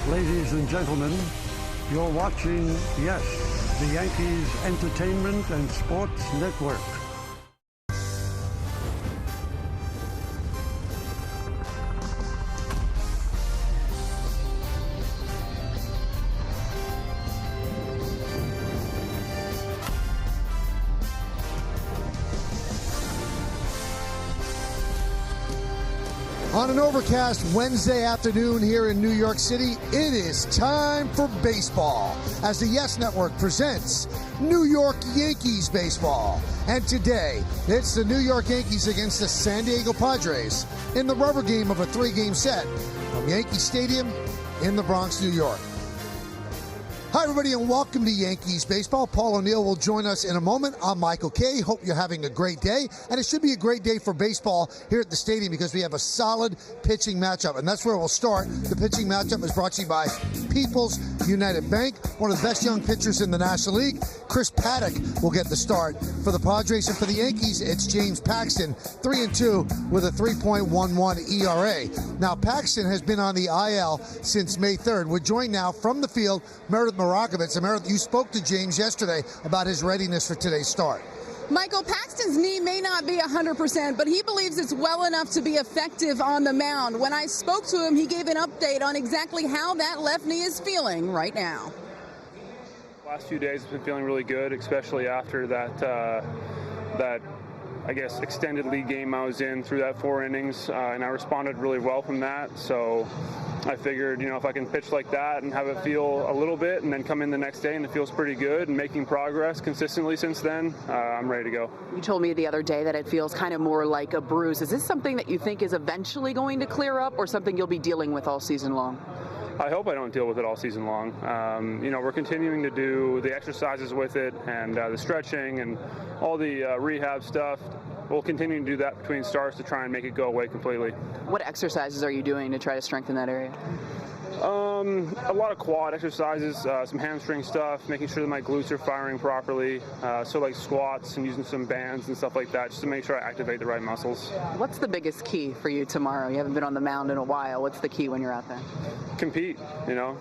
Ladies and gentlemen, you're watching, yes, the Yankees Entertainment and Sports Network. On an overcast Wednesday afternoon here in New York City, it is time for baseball as the Yes Network presents New York Yankees baseball. And today, it's the New York Yankees against the San Diego Padres in the rubber game of a 3-game set from Yankee Stadium in the Bronx, New York. Hi, everybody, and welcome to Yankees baseball. Paul O'Neill will join us in a moment. I'm Michael Kay. Hope you're having a great day. And it should be a great day for baseball here at the stadium because we have a solid pitching matchup. And that's where we'll start. The pitching matchup is brought to you by People's United Bank, one of the best young pitchers in the National League. Chris Paddock will get the start for the Padres. And for the Yankees, it's James Paxton, 3-2 with a 3.11 ERA. Now, Paxton has been on the IL since May 3rd. We're joined now from the field, Meredith Marakovitz. And Meredith, you spoke to James yesterday about his readiness for today's start. Michael, Paxton's knee may not be 100%, but he believes it's well enough to be effective on the mound. When I spoke to him, he gave an update on exactly how that left knee is feeling right now. Last few days have been feeling really good, especially after that I guess, extended league game I was in through that 4 innings, and I responded really well from that. So I figured, if I can pitch like that and have it feel a little bit and then come in the next day and it feels pretty good and making progress consistently since then, I'm ready to go. You told me the other day that it feels kind of more like a bruise. Is this something that you think is eventually going to clear up or something you'll be dealing with all season long? I hope I don't deal with it all season long. We're continuing to do the exercises with it and the stretching and all the rehab stuff. We'll continue to do that between starts to try and make it go away completely. What exercises are you doing to try to strengthen that area? A lot of quad exercises, some hamstring stuff, making sure that my glutes are firing properly. So like squats and using some bands and stuff like that just to make sure I activate the right muscles. What's the biggest key for you tomorrow? You haven't been on the mound in a while. What's the key when you're out there? Compete,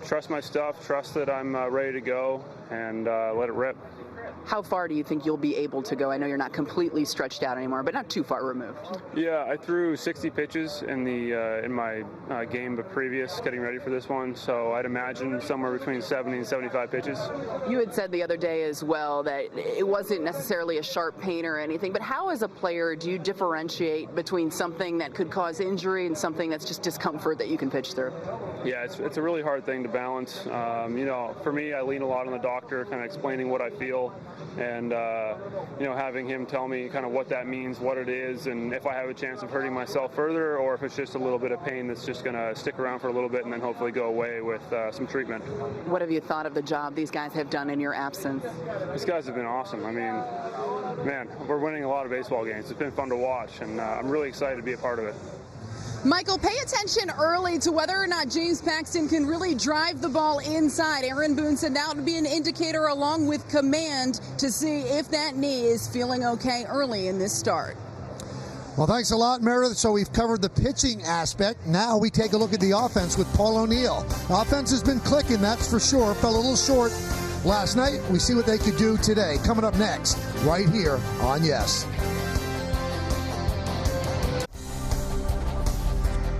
trust my stuff, trust that I'm ready to go, and let it rip. How far do you think you'll be able to go? I know you're not completely stretched out anymore, but not too far removed. Yeah, I threw 60 pitches in my game previous, getting ready for this one, so I'd imagine somewhere between 70 and 75 pitches. You had said the other day as well that it wasn't necessarily a sharp pain or anything, but how as a player do you differentiate between something that could cause injury and something that's just discomfort that you can pitch through? Yeah, it's a really hard thing to balance. For me, I lean a lot on the doctor, kind of explaining what I feel, and having him tell me kind of what that means, what it is, and if I have a chance of hurting myself further, or if it's just a little bit of pain that's just going to stick around for a little bit and then hopefully go away with some treatment. What have you thought of the job these guys have done in your absence? These guys have been awesome. I mean, man, we're winning a lot of baseball games. It's been fun to watch, and I'm really excited to be a part of it. Michael, pay attention early to whether or not James Paxton can really drive the ball inside. Aaron Boone said that would be an indicator along with command to see if that knee is feeling okay early in this start. Well, thanks a lot, Meredith. So we've covered the pitching aspect. Now we take a look at the offense with Paul O'Neill. Offense has been clicking, that's for sure. Fell a little short last night. We see what they could do today. Coming up next, right here on Yes.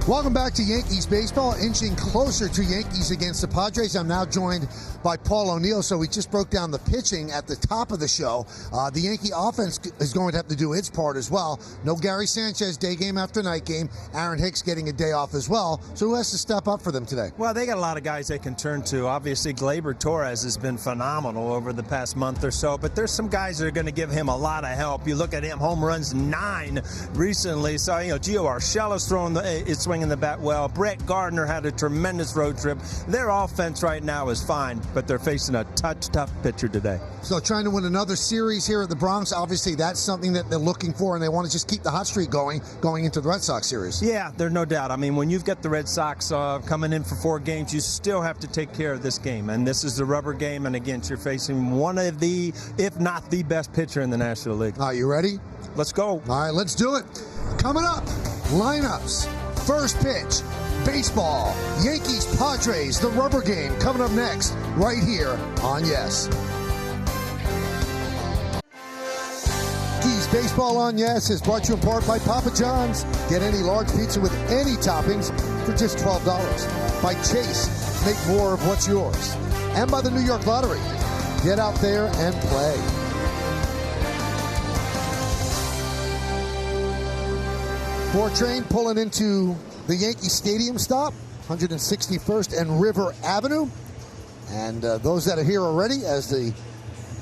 Welcome back to Yankees baseball, inching closer to Yankees against the Padres. I'm now joined by Paul O'Neill. So we just broke down the pitching at the top of the show. The Yankee offense is going to have to do its part as well. No Gary Sanchez, day game after night game. Aaron Hicks getting a day off as well. So who has to step up for them today? Well, they got a lot of guys they can turn to. Obviously, Gleyber Torres has been phenomenal over the past month or so, but there's some guys that are going to give him a lot of help. You look at him, home runs 9 recently. So, Gio Urshela's throwing it's swinging the bat well. Brett Gardner had a tremendous road trip. Their offense right now is fine, but they're facing a tough pitcher today. So trying to win another series here at the Bronx, obviously that's something that they're looking for, and they want to just keep the hot streak going into the Red Sox series. Yeah, there's no doubt. I mean, when you've got the Red Sox coming in for 4 games, you still have to take care of this game, and this is the rubber game, and again, you're facing one of the, if not the best pitcher in the National League. Are you ready? Let's go. All right, let's do it. Coming up, lineups. First pitch, baseball. Yankees Padres, the rubber game, coming up next, right here on Yes. Yankees Baseball on Yes is brought to you in part by Papa John's. Get any large pizza with any toppings for just $12. By Chase, make more of what's yours. And by the New York Lottery. Get out there and play. Four train pulling into the Yankee Stadium stop, 161st and River Avenue. And those that are here already, as the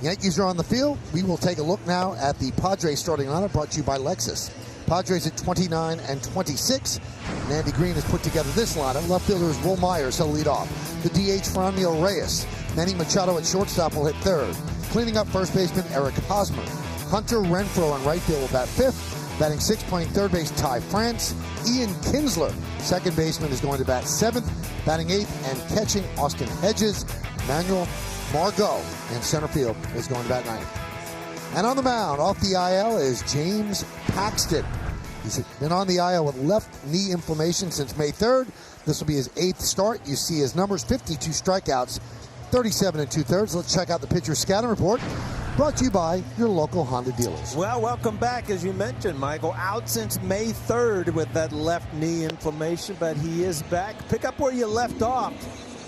Yankees are on the field, we will take a look now at the Padres starting lineup, brought to you by Lexus. Padres at 29 and 26. And Andy Green has put together this lineup. Left fielder is Will Myers. He'll lead off. The DH, Franmil Reyes. Manny Machado at shortstop will hit third. Cleaning up first baseman Eric Hosmer. Hunter Renfroe on right field will bat fifth. Batting sixth, playing third base, Ty France. Ian Kinsler, second baseman, is going to bat seventh. Batting eighth and catching, Austin Hedges. Manuel Margot in center field is going to bat ninth. And on the mound, off the IL, is James Paxton. He's been on the IL with left knee inflammation since May 3rd. This will be his eighth start. You see his numbers, 52 strikeouts, 37 and 2/3. Let's check out the pitcher scouting report, brought to you by your local Honda dealers. Well, welcome back. As you mentioned, Michael, out since May 3rd with that left knee inflammation, but he is back. Pick up where you left off.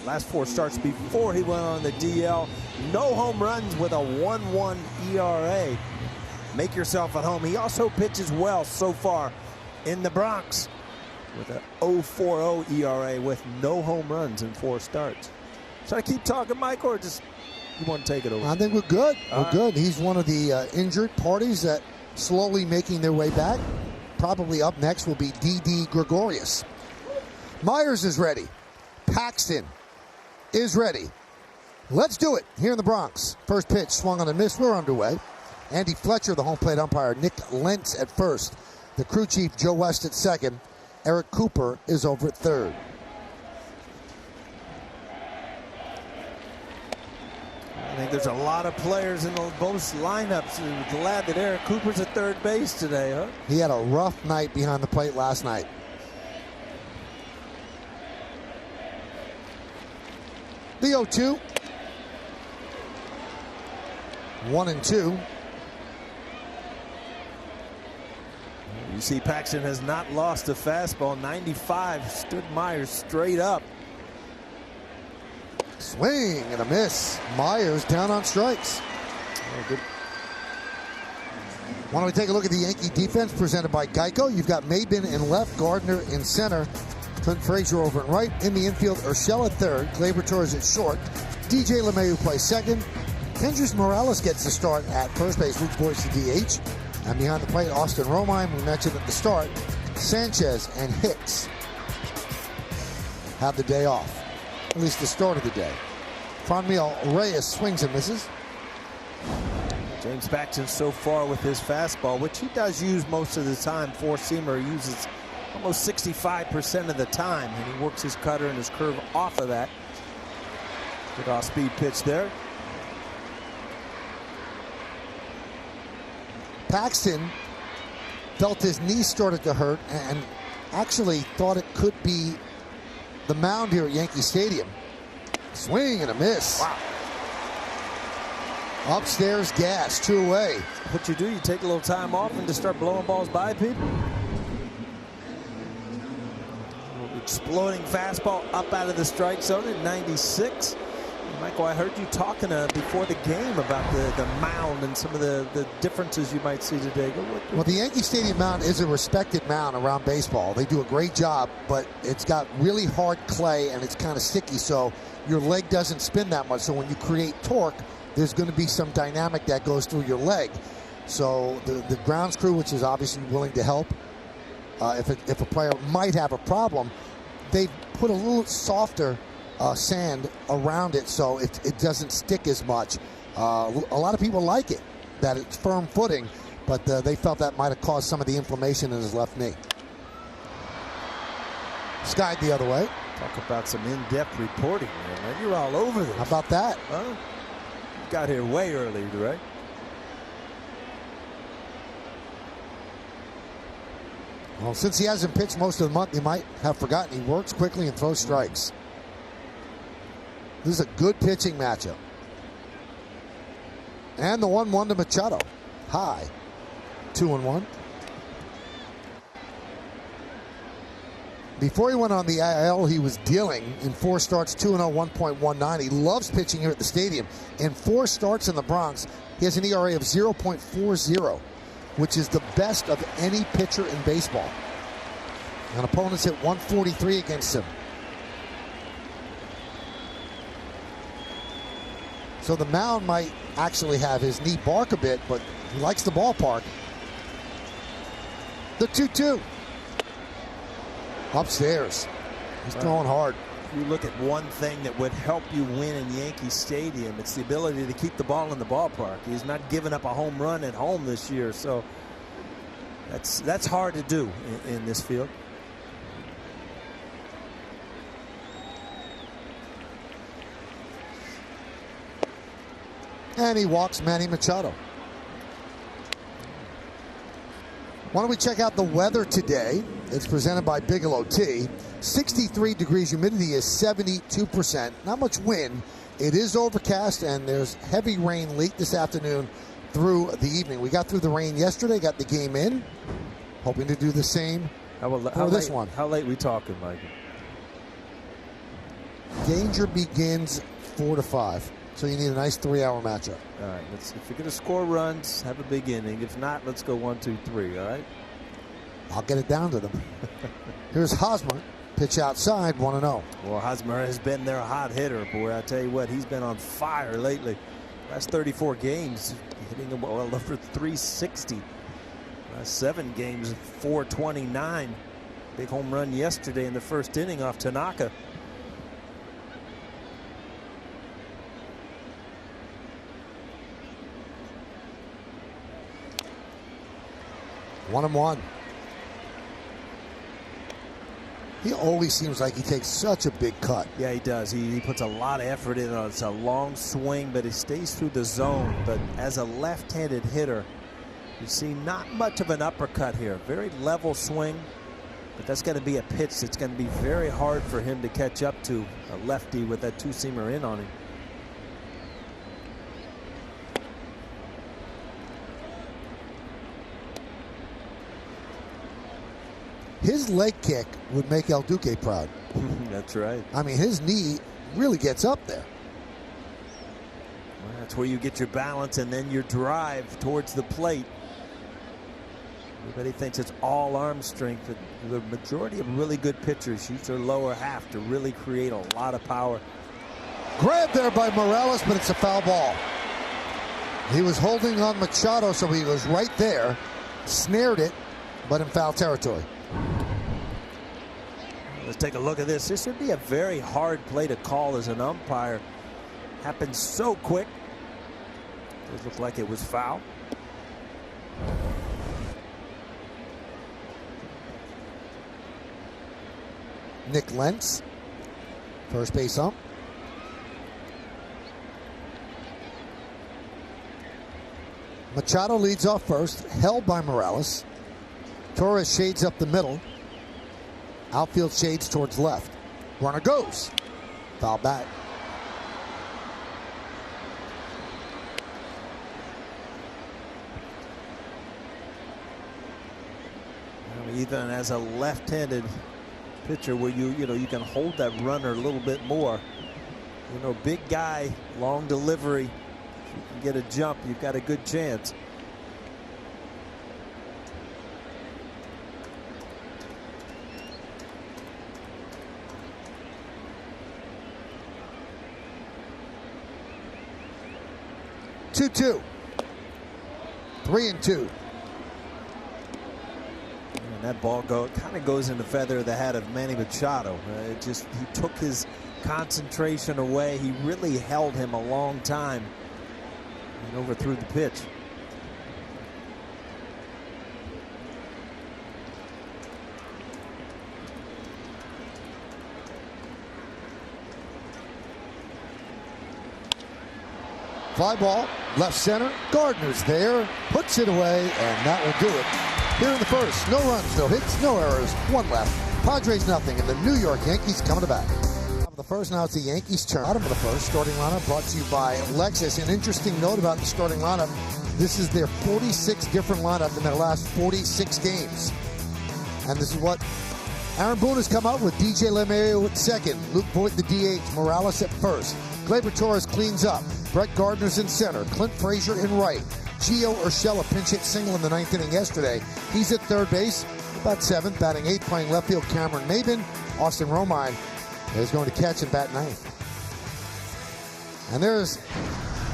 Last four starts before he went on the DL. No home runs with a 1.1 ERA. Make yourself at home. He also pitches well so far in the Bronx with a 0.40 ERA with no home runs in 4 starts. Should I keep talking, Michael, or just you want to take it over? I think we're good. We're good. He's one of the injured parties that slowly making their way back. Probably up next will be D.D. Gregorius. Myers is ready. Paxton is ready. Let's do it here in the Bronx. First pitch swung on a miss. We're underway. Andy Fletcher, the home plate umpire. Nick Lentz at first. The crew chief, Joe West, at second. Eric Cooper is over at third. I think there's a lot of players in both lineups. Glad that Eric Cooper's at third base today, huh? He had a rough night behind the plate last night. The 0-2. 1-2. You see Paxton has not lost a fastball. 95 stood Myers straight up. Swing and a miss. Myers down on strikes. Oh, good. Why don't we take a look at the Yankee defense presented by Geico? You've got Maben in left, Gardner in center, Clint Frazier over at right. In the infield, Urshela at third, Gleyber Torres at short, DJ LeMahieu plays second. Kendrys Morales gets the start at first base. Luke Boyce the DH. And behind the plate, Austin Romine, we mentioned at the start. Sanchez and Hicks have the day off. At least the start of the day. Franmil Reyes swings and misses. James Paxton so far with his fastball, which he does use most of the time. Four-seamer uses almost 65% of the time, and he works his cutter and his curve off of that. Good off-speed pitch there. Paxton felt his knee started to hurt and actually thought it could be the mound here at Yankee Stadium. Swing and a miss. Wow. Upstairs gas, 2 away. What you do, you take a little time off and just start blowing balls by people. Exploding fastball up out of the strike zone at 96. Michael, I heard you talking before the game about the mound and some of the differences you might see today. Well, the Yankee Stadium mound is a respected mound around baseball. They do a great job, but it's got really hard clay and it's kind of sticky, so your leg doesn't spin that much. So when you create torque, there's going to be some dynamic that goes through your leg. So the grounds crew, which is obviously willing to help, if a player might have a problem, they put a little softer sand around it so it doesn't stick as much. A lot of people like it, that it's firm footing, but they felt that might have caused some of the inflammation in his left knee. Skied the other way. Talk about some in-depth reporting, man. You're all over this. How about that? Huh? You got here way early, right? Well, since he hasn't pitched most of the month, you might have forgotten he works quickly and throws strikes. This is a good pitching matchup. And the 1-1 to Machado. High. 2-1. Before he went on the IL, he was dealing in 4 starts, 2-0, 1.19. He loves pitching here at the stadium. In 4 starts in the Bronx, he has an ERA of 0.40, which is the best of any pitcher in baseball. And opponents hit 143 against him. So the mound might actually have his knee bark a bit, but he likes the ballpark. The 2-2. Upstairs. He's throwing hard. If you look at one thing that would help you win in Yankee Stadium, it's the ability to keep the ball in the ballpark. He's not giving up a home run at home this year, so that's hard to do in this field. And he walks Manny Machado. Why don't we check out the weather today? It's presented by Bigelow Tea. 63 degrees, humidity is 72%. Not much wind. It is overcast, and there's heavy rain late this afternoon through the evening. We got through the rain yesterday, got the game in. Hoping to do the same for this one. How late we talking, Michael? Danger begins 4 to 5. So you need a nice 3-hour matchup. All right, if you're going to score runs, have a big inning. If not, let's go 1, 2, 3, all right? I'll get it down to them. Here's Hosmer. Pitch outside, 1-0. Well, Hosmer has been their hot hitter. Boy, I tell you what, he's been on fire lately. Last 34 games, hitting them well over 360. Last 7 games, 429. Big home run yesterday in the first inning off Tanaka. One and one. He always seems like he takes such a big cut. Yeah, he does. He puts a lot of effort in. It's a long swing, but he stays through the zone. But as a left-handed hitter, you see not much of an uppercut here. Very level swing, but that's going to be a pitch that's going to be very hard for him to catch up to. A lefty with that two-seamer in on him. His leg kick would make El Duque proud. That's right. I mean, his knee really gets up there. Well, that's where you get your balance and then your drive towards the plate. Everybody thinks it's all arm strength, but the majority of really good pitchers use their lower half to really create a lot of power. Grabbed there by Morales, but it's a foul ball. He was holding on Machado, so he was right there, snared it, but in foul territory. Let's take a look at this. This would be a very hard play to call as an umpire. Happened so quick. Does look like it was foul. Nick Lentz, first base ump. Machado leads off first, held by Morales. Torres shades up the middle. Outfield shades towards left. Runner goes. Foul back. Even as a left-handed pitcher, where you can hold that runner a little bit more. Big guy, long delivery. If you can get a jump, you've got a good chance. Two. 3-2. And that ball kind of goes in the feather of the hat of Manny Machado. He took his concentration away. He really held him a long time and overthrew the pitch. Fly ball, left center. Gardner's there, puts it away, and that will do it. Here in the first, no runs, no hits, no errors, one left. Padres nothing, and the New York Yankees coming to bat. Top of the first, now it's the Yankees' turn. Bottom of the first, starting lineup brought to you by Lexus. An interesting note about the starting lineup, this is their 46th different lineup in their last 46 games. And this is what Aaron Boone has come up with. DJ LeMahieu at second, Luke Voit the DH, Morales at first. Gleyber Torres cleans up. Brett Gardner's in center. Clint Frazier in right. Gio Urshela pinch hit single in the ninth inning yesterday. He's at third base, about seventh, batting eighth, playing left field. Cameron Maybin. Austin Romine is going to catch and bat ninth. And there's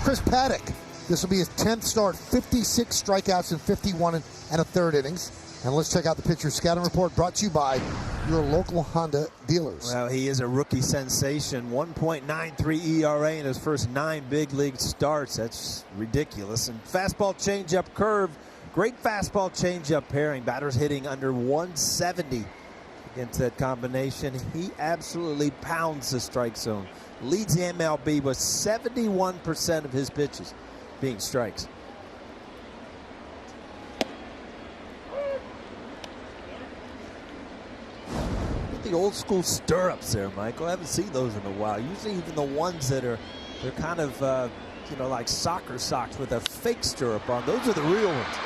Chris Paddock. This will be his 10th start, 56 strikeouts in 51 and a third innings. And let's check out the pitcher scouting report brought to you by your local Honda dealers. Well, he is a rookie sensation. 1.93 ERA in his first 9 big league starts. That's ridiculous. And fastball changeup curve. Great fastball changeup pairing. Batters hitting under 170 against that combination. He absolutely pounds the strike zone. Leads the MLB with 71% of his pitches being strikes. The old school stirrups there, Michael. I haven't seen those in a while. Usually even the ones that are, they're kind of, you know, like soccer socks with a fake stirrup on. Those are the real ones.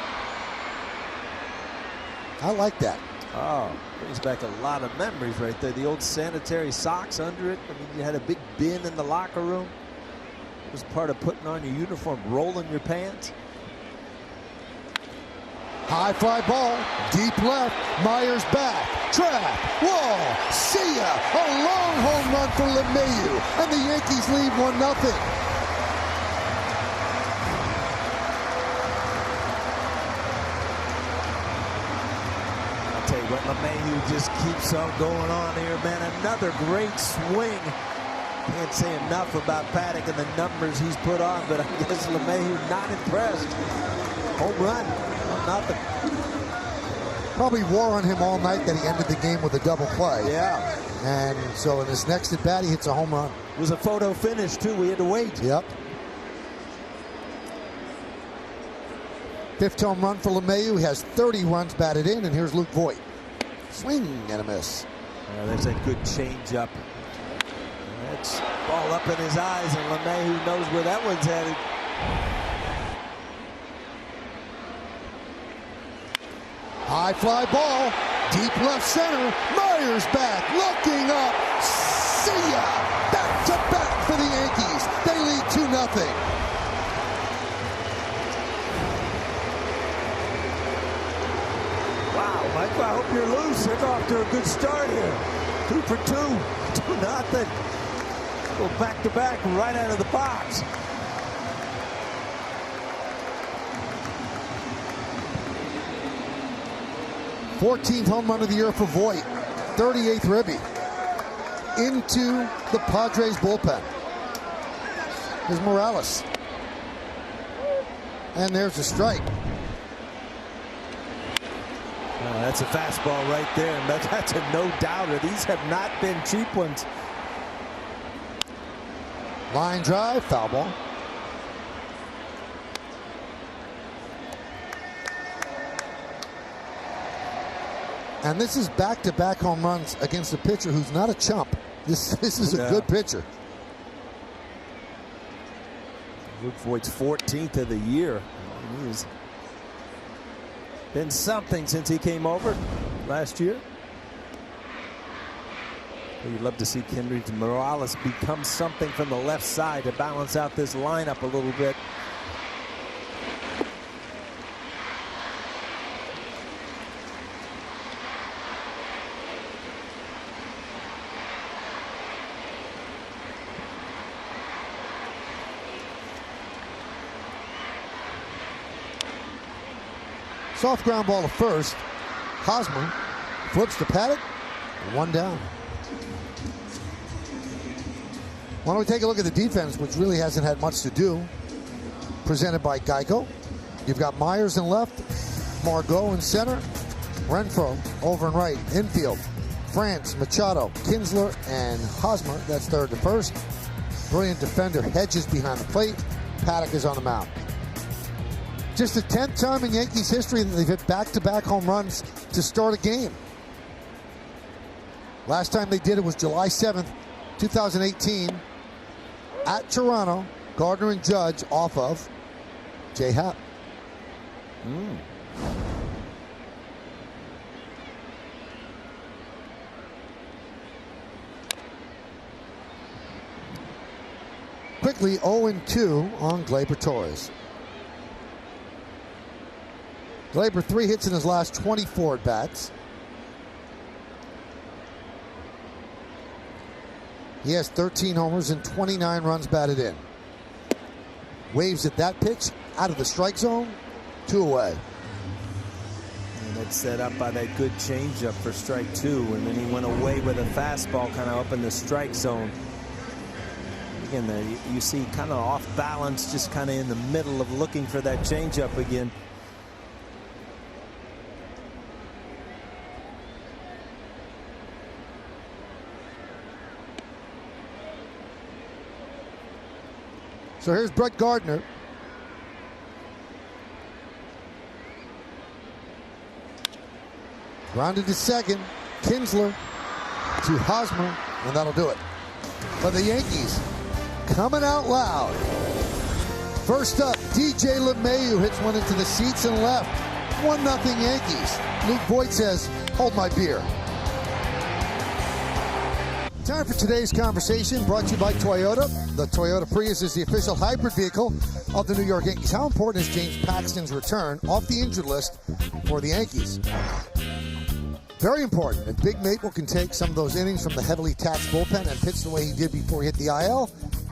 I like that. Oh, brings back a lot of memories right there. The old sanitary socks under it. I mean, you had a big bin in the locker room. It was part of putting on your uniform, rolling your pants. High fly ball, deep left, Myers back, trap, wall, see ya! A long home run for LeMahieu, and the Yankees lead 1-0. I'll tell you what, LeMahieu just keeps on going on here, man. Another great swing. Can't say enough about Paddock and the numbers he's put on, but I guess LeMahieu not impressed. Home run. Nothing. Probably wore on him all night that he ended the game with a double play. Yeah. And so in his next at bat, he hits a home run. It was a photo finish, too. We had to wait. Yep. Fifth home run for LeMahieu. He has 30 runs batted in, and here's Luke Voit. Swing and a miss. There's a good changeup. That's ball up in his eyes, and LeMahieu knows where that one's headed. High fly ball, deep left center, Myers back, looking up, see ya! Back to back for the Yankees. They lead 2-0. Wow, Michael, I hope you're loose. They're off to a good start here. 2 for 2, 2-0. Go back to back right out of the box. 14th home run of the year for Voit. 38th ribby. Into the Padres bullpen. Here's Morales. And there's a strike. That's a fastball right there. And that's a no-doubter. These have not been cheap ones. Line drive, foul ball. And this is back-to-back home runs against a pitcher who's not a chump. This is a good pitcher. Luke Voigt's 14th of the year. He's been something since he came over last year. You'd love to see Kendrys Morales become something from the left side to balance out this lineup a little bit. Soft ground ball to first. Hosmer flips to Paddock. 1 down. Why don't we take a look at the defense, which really hasn't had much to do. Presented by Geico. You've got Myers in left, Margot in center, Renfroe over and right. Infield, France, Machado, Kinsler, and Hosmer. That's third to first. Brilliant defender Hedges behind the plate. Paddock is on the mound. Just the 10th time in Yankees history that they've hit back-to-back home runs to start a game. Last time they did it was July 7th, 2018 at Toronto. Gardner and Judge off of J-Happ. Quickly 0-2 on Gleyber Torres. Gleyber 3 hits in his last 24 at-bats. He has 13 homers and 29 runs batted in. Waves at that pitch out of the strike zone, 2 away. And that's set up by that good changeup for strike 2, and then he went away with a fastball kind of up in the strike zone. Again, there you see kind of off balance, just kind of in the middle of looking for that changeup again. So here's Brett Gardner. Grounded to second. Kinsler to Hosmer, and that'll do it. But the Yankees coming out loud. First up, DJ LeMahieu hits one into the seats and left. 1-0 Yankees. Luke Voigt says, hold my beer. Time for today's conversation, brought to you by Toyota. The Toyota Prius is the official hybrid vehicle of the New York Yankees. How important is James Paxton's return off the injured list for the Yankees? Very important. If Big Maple can take some of those innings from the heavily taxed bullpen and pitch the way he did before he hit the IL,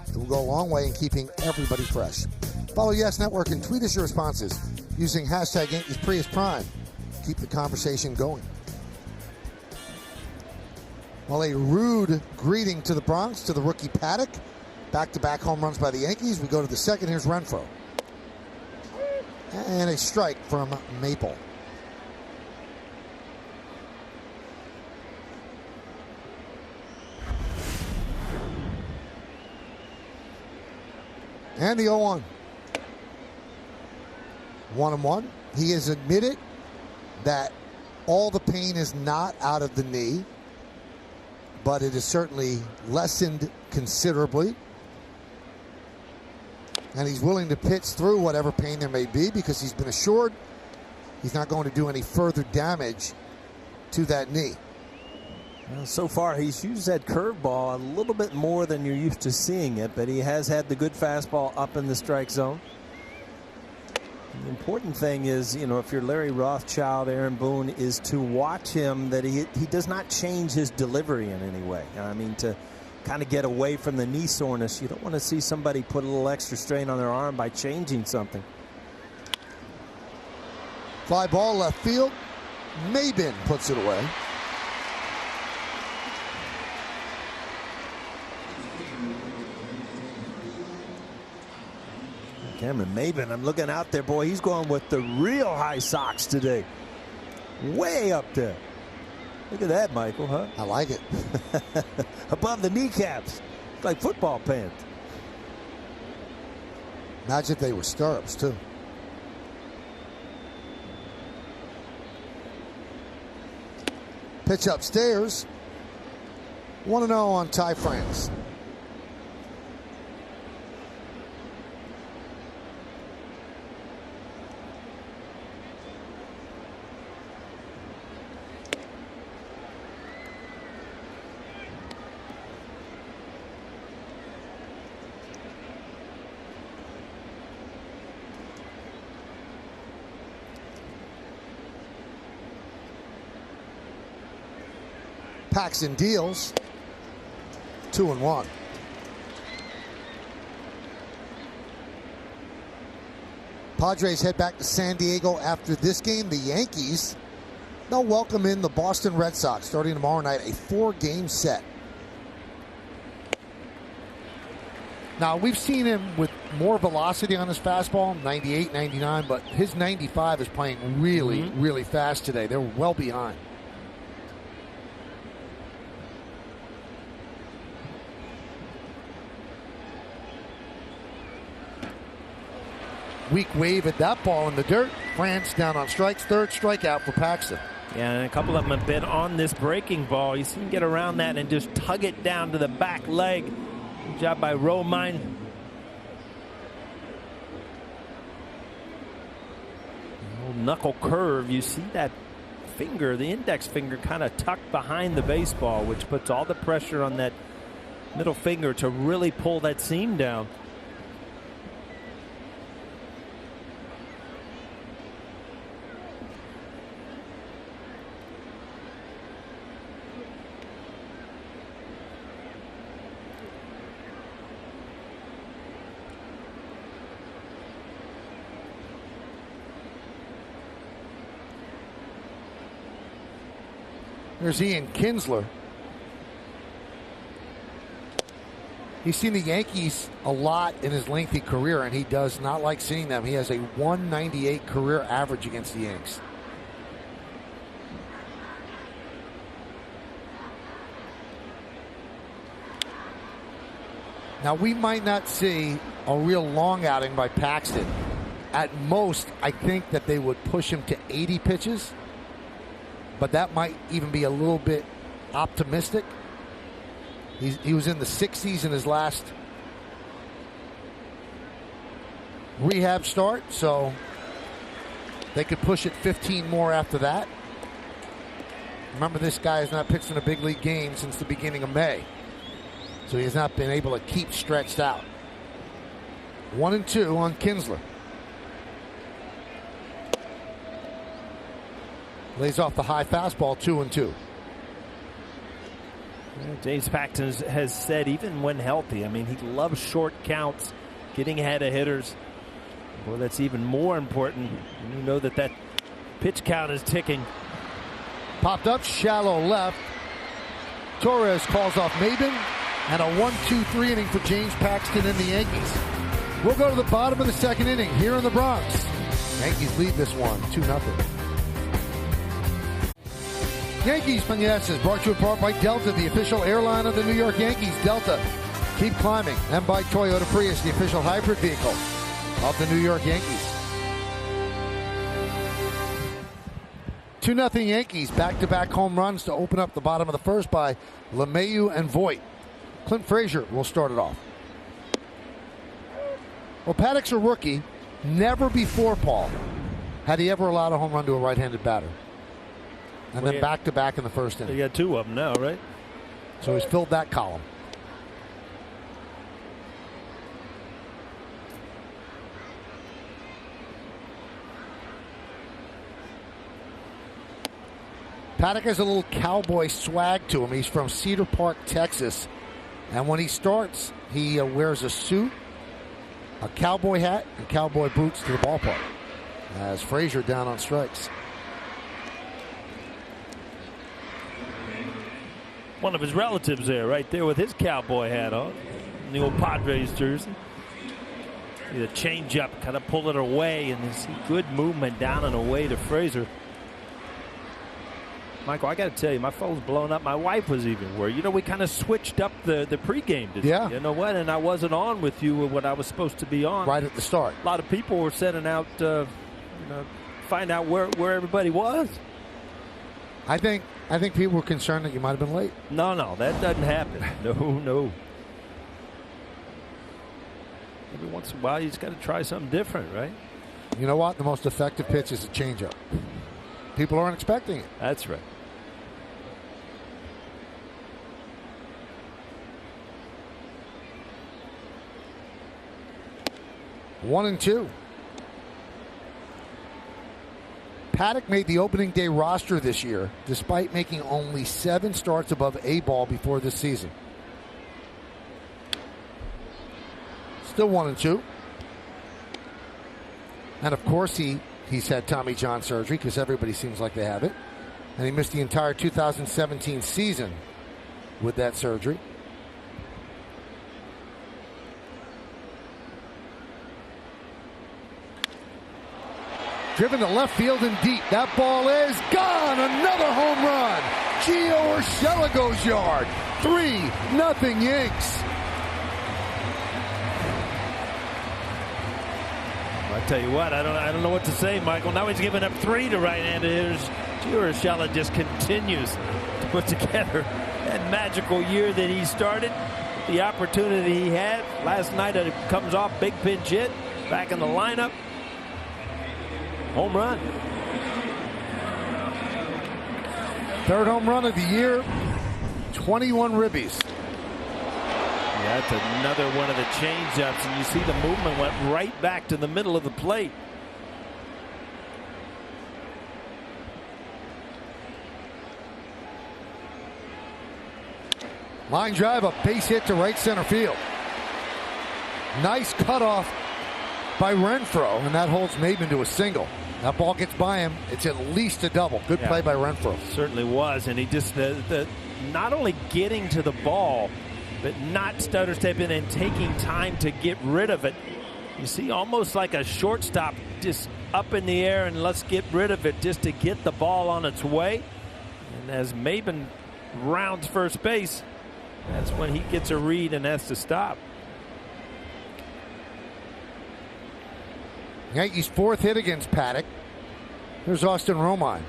it will go a long way in keeping everybody fresh. Follow Yes Network and tweet us your responses using hashtag Yankees Prius Prime. Keep the conversation going. Well, a rude greeting to the Bronx, to the rookie Paddock. Back-to-back home runs by the Yankees. We go to the second. Here's Renfroe. And a strike from Maple. And the 0-1. 1-1. He has admitted that all the pain is not out of the knee, but it is certainly lessened considerably. And he's willing to pitch through whatever pain there may be because he's been assured he's not going to do any further damage to that knee. Well, so far, he's used that curveball a little bit more than you're used to seeing it, but he has had the good fastball up in the strike zone. The important thing is, you know, if you're Larry Rothschild, Aaron Boone, is to watch him, that he does not change his delivery in any way. I mean, to kind of get away from the knee soreness. You don't want to see somebody put a little extra strain on their arm by changing something. Fly ball left field. Maben puts it away. Cameron Maben, I'm looking out there, boy, he's going with the real high socks today. Way up there. Look at that, Michael, huh? I like it. Above the kneecaps. It's like football pants. Imagine if they were stirrups, too. Pitch upstairs. 1-0 on Ty France. Paxton deals. 2-1. Padres head back to San Diego after this game. The Yankees, they'll welcome in the Boston Red Sox starting tomorrow night, a 4-game set. Now, we've seen him with more velocity on his fastball, 98, 99, but his 95 is playing really, really fast today. They're well behind. weak wave at that ball in the dirt. France down on strikes. Third strikeout for Paxton. Yeah, and a couple of them have been on this breaking ball. You see him get around that and just tug it down to the back leg. Good job by Romine. Knuckle curve. You see that finger, the index finger, kind of tucked behind the baseball, which puts all the pressure on that middle finger to really pull that seam down. There's Ian Kinsler. He's seen the Yankees a lot in his lengthy career, and he does not like seeing them. He has a 198 career average against the Yanks. Now, we might not see a real long outing by Paxton. At most, I think that they would push him to 80 pitches. But that might even be a little bit optimistic. He was in the 60s in his last rehab start, so they could push it 15 more after that. Remember, this guy has not pitched in a big league game since the beginning of May, so he has not been able to keep stretched out. 1-2 on Kinsler. Lays off the high fastball, 2-2. James Paxton has said, even when healthy, I mean, he loves short counts, getting ahead of hitters. Well, that's even more important. You know that that pitch count is ticking. Popped up, shallow left. Torres calls off Maben, and a 1-2-3 inning for James Paxton and the Yankees. We'll go to the bottom of the second inning here in the Bronx. Yankees lead this one, 2-0. Yankees from Yes is brought to you in part by Delta, the official airline of the New York Yankees. Delta, keep climbing. And by Toyota Prius, the official hybrid vehicle of the New York Yankees. 2-0 Yankees. Back-to-back home runs to open up the bottom of the first by LeMahieu and Voit. Clint Frazier will start it off. Well, Paddock's a rookie. Never before, Paul, had he ever allowed a home run to a right-handed batter. And then back-to-back in the first inning. You got two of them now, right? So he's filled that column. Paddock has a little cowboy swag to him. He's from Cedar Park, Texas. And when he starts, he wears a suit, a cowboy hat, and cowboy boots to the ballpark. As Frazier down on strikes. One of his relatives there, right there with his cowboy hat on. The old Padres jersey. See the change-up, kind of pull it away, and you see good movement down and away to Frazier. Michael, I got to tell you, my phone's blown up. My wife was even worried. You know, we kind of switched up the pregame. Yeah. You know what? And I wasn't on with you when I was supposed to be on. Right at the start. A lot of people were setting out, find out where everybody was. I think people were concerned that you might have been late. No, that doesn't happen. No. Every once in a while, you just got to try something different, right? You know what? The most effective pitch is a changeup. People aren't expecting it. That's right. One and two. Paddock made the opening day roster this year, despite making only 7 starts above A-ball before this season. Still 1-2. And of course, he's had Tommy John surgery, because everybody seems like they have it. And he missed the entire 2017 season with that surgery. Driven to left field and deep. That ball is gone. Another home run. Gio Urshela goes yard. 3-0 Yanks. I tell you what, I don't know what to say, Michael. Now he's giving up 3 to right-handed hitters. Urshela just continues to put together that magical year that he started. The opportunity he had last night, it comes off, big pinch hit, back in the lineup. Home run. Third home run of the year, 21 ribbies. Yeah, that's another one of the change-ups, and you see the movement went right back to the middle of the plate. Line drive, a base hit to right center field. Nice cutoff by Renfroe, and that holds Maben to a single. That ball gets by him. It's at least a double. Good play by Renfroe. Certainly was, and he just not only getting to the ball, but not stutter stepping and taking time to get rid of it. You see, almost like a shortstop, just up in the air and let's get rid of it just to get the ball on its way. And as Maben rounds first base, that's when he gets a read and has to stop. Yankees' 4th hit against Paddock. Here's Austin Romine.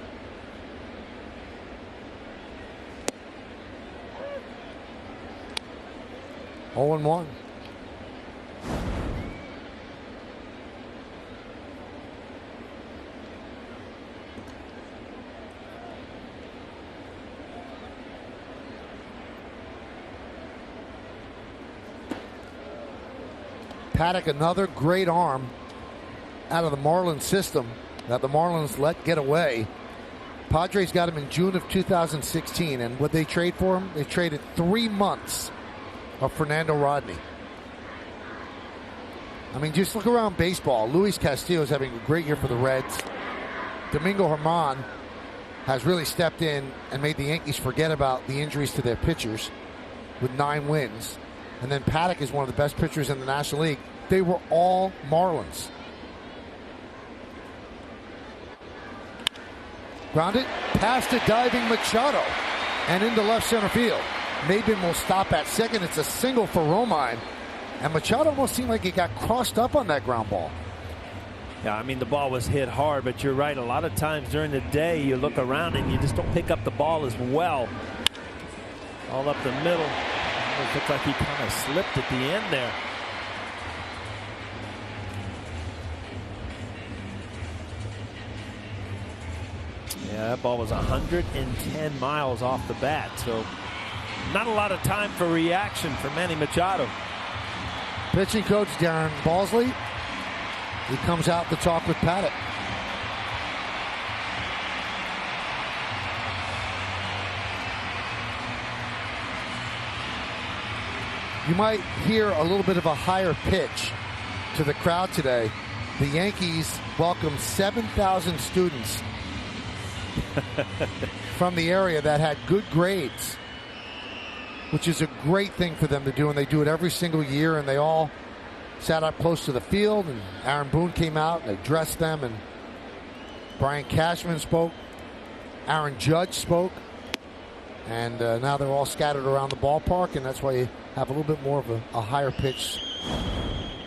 Oh and 1. Paddock, another great arm out of the Marlins system that the Marlins let get away. Padres got him in June of 2016, and what they trade for him? They traded 3 months of Fernando Rodney. I mean, just look around baseball. Luis Castillo is having a great year for the Reds. Domingo Germán has really stepped in and made the Yankees forget about the injuries to their pitchers with 9 wins. And then Paddock is one of the best pitchers in the National League. They were all Marlins. Grounded, past a diving Machado, and into left center field. Maben will stop at second. It's a single for Romine. And Machado almost seemed like he got crossed up on that ground ball. Yeah, I mean, the ball was hit hard, but you're right. A lot of times during the day, you look around and you just don't pick up the ball as well. All up the middle. It looks like he kind of slipped at the end there. Yeah, that ball was 110 miles off the bat, so not a lot of time for reaction for Manny Machado. Pitching coach Darren Balsley, he comes out to talk with Paddock. You might hear a little bit of a higher pitch to the crowd today. The Yankees welcomed 7,000 students from the area that had good grades, which is a great thing for them to do, and they do it every single year, and they all sat up close to the field, and Aaron Boone came out and addressed them, and Brian Cashman spoke, Aaron Judge spoke, and now they're all scattered around the ballpark, and that's why you have a little bit more of a higher pitch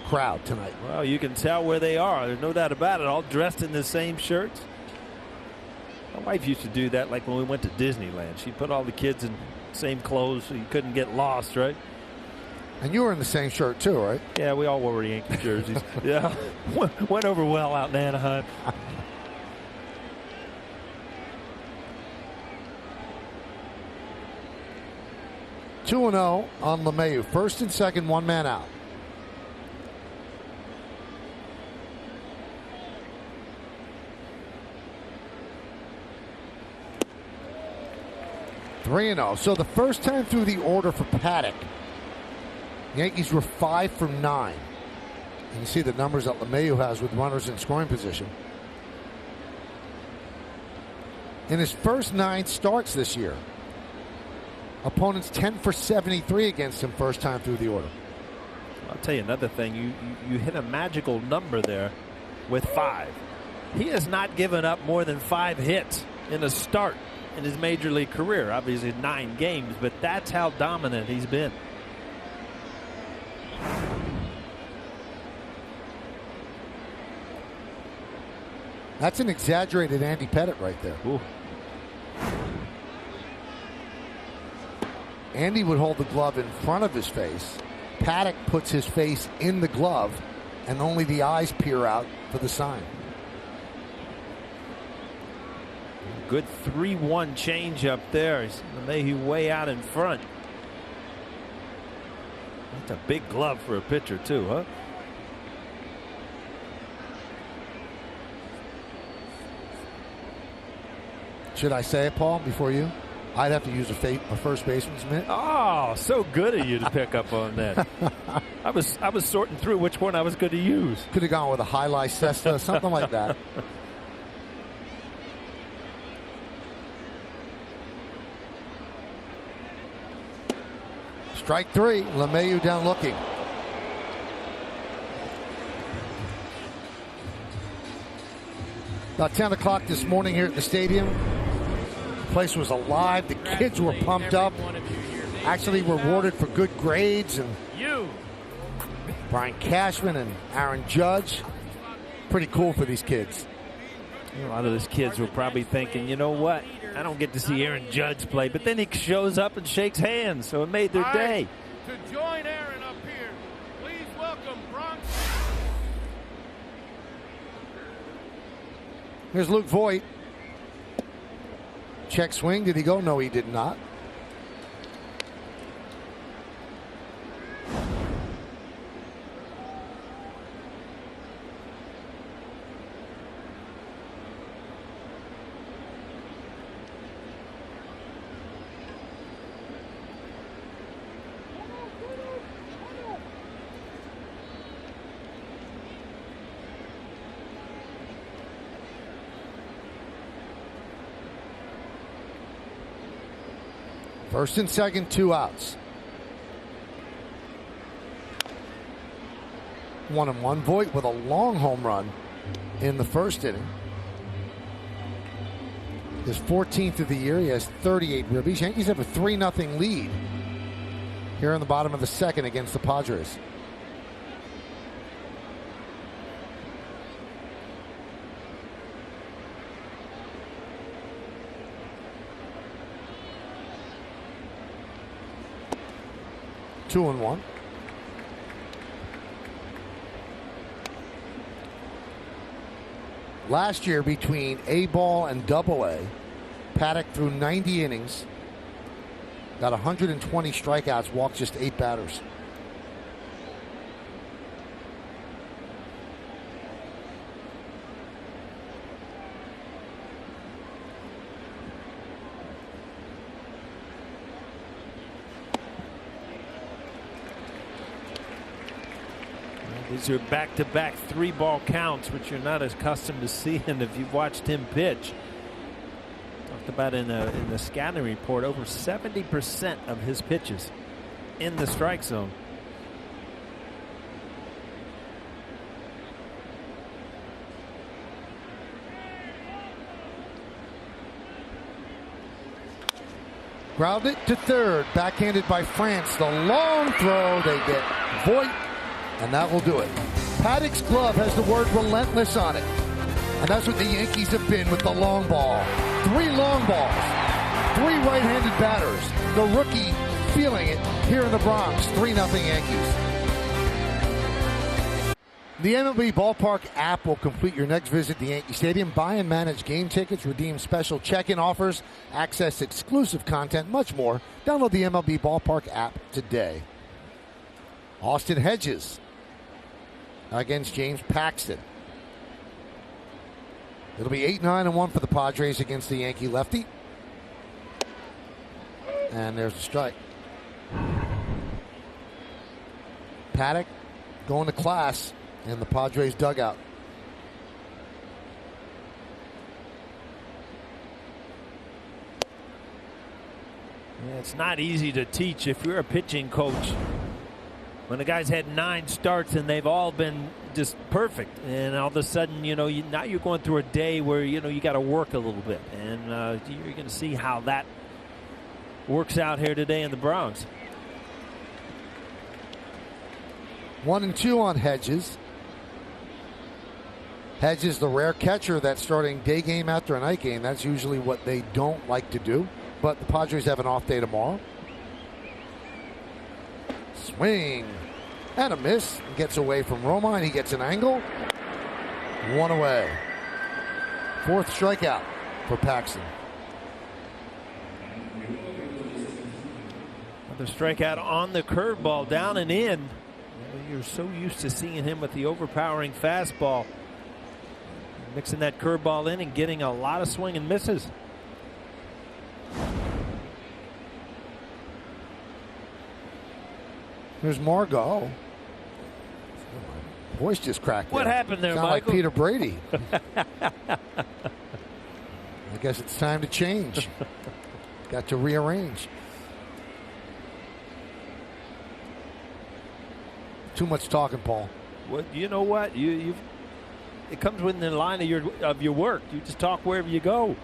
crowd tonight. Well, you can tell where they are. There's no doubt about it. All dressed in the same shirts. My wife used to do that, like when we went to Disneyland. She put all the kids in the same clothes so you couldn't get lost, right? And you were in the same shirt too, right? Yeah, we all wore Yankee jerseys. Yeah, went over well out in Anaheim. Two 2-0 on LeMahieu. First and second, one man out. Three 3-0. So the first time through the order for Paddock, Yankees were 5 for 9. And you see the numbers that LeMahieu has with runners in scoring position. In his first 9 starts this year, opponents 10 for 73 against him first time through the order. I'll tell you another thing. You hit a magical number there with 5. He has not given up more than 5 hits in a start in his major league career. Obviously 9 games, but that's how dominant he's been. That's an exaggerated Andy Pettitte right there. Ooh. Andy would hold the glove in front of his face. Paddock puts his face in the glove, and only the eyes peer out for the sign. Good 3-1 change up there. LeMahieu way out in front. That's a big glove for a pitcher too, huh? Should I say it, Paul, before you? I'd have to use a first baseman's mitt. Oh, so good of you to pick up on that. I was sorting through which one I was going to use. Could have gone with a high-lie Cessna, something like that. Strike three. LeMahieu down looking. About 10 o'clock this morning here at the stadium. The place was alive. The kids were pumped up. Actually rewarded for good grades. And Brian Cashman and Aaron Judge. Pretty cool for these kids. A lot of these kids were probably thinking, you know what? I don't get to see Aaron Judge play, but then he shows up and shakes hands, so it made their day. To join Aaron up here, please welcome Bronx. Here's Luke Voigt. Check swing. Did he go? No, he did not. First and second, 2 outs. 1-1. Voigt with a long home run in the first inning. His 14th of the year. He has 38 ribbies. Yankees have a 3-0 lead here in the bottom of the second against the Padres. Two and one. Last year, between A-ball and Double-A, Paddock threw 90 innings, got 120 strikeouts, walked just 8 batters. These are back-to-back 3-ball counts, which you're not as accustomed to seeing if you've watched him pitch. Talked about in the scouting report, over 70% of his pitches in the strike zone. Grounded to third, backhanded by France. The long throw, they get Voigt. And that will do it. Paddock's glove has the word relentless on it. And that's what the Yankees have been with the long ball. 3 long balls. 3 right-handed batters. The rookie feeling it here in the Bronx. 3-0 Yankees. The MLB Ballpark app will complete your next visit to Yankee Stadium. Buy and manage game tickets, redeem special check-in offers, access exclusive content, much more. Download the MLB Ballpark app today. Austin Hedges against James Paxton. It'll be 8-9-1 for the Padres against the Yankee lefty. And there's the strike. Paddock going to class in the Padres dugout. Yeah, it's not easy to teach if you're a pitching coach. When the guy's had 9 starts and they've all been just perfect, and all of a sudden, now you're going through a day where you got to work a little bit, and you're going to see how that works out here today in the Bronx. 1-2 on Hedges. Hedges, the rare catcher that's starting day game after a night game. That's usually what they don't like to do. But the Padres have an off day tomorrow. Swing and a miss. Gets away from Romine. He gets an angle. One away. Fourth strikeout for Paxton. Another strikeout on the curveball, down and in. You're so used to seeing him with the overpowering fastball. Mixing that curveball in and getting a lot of swing and misses. Here's Margot. Voice just cracked. What happened there, Sound Michael? like Peter Brady. I guess it's time to change. Got to rearrange. Too much talking, Paul. Well, you know what? It comes within the line of your work. You just talk wherever you go.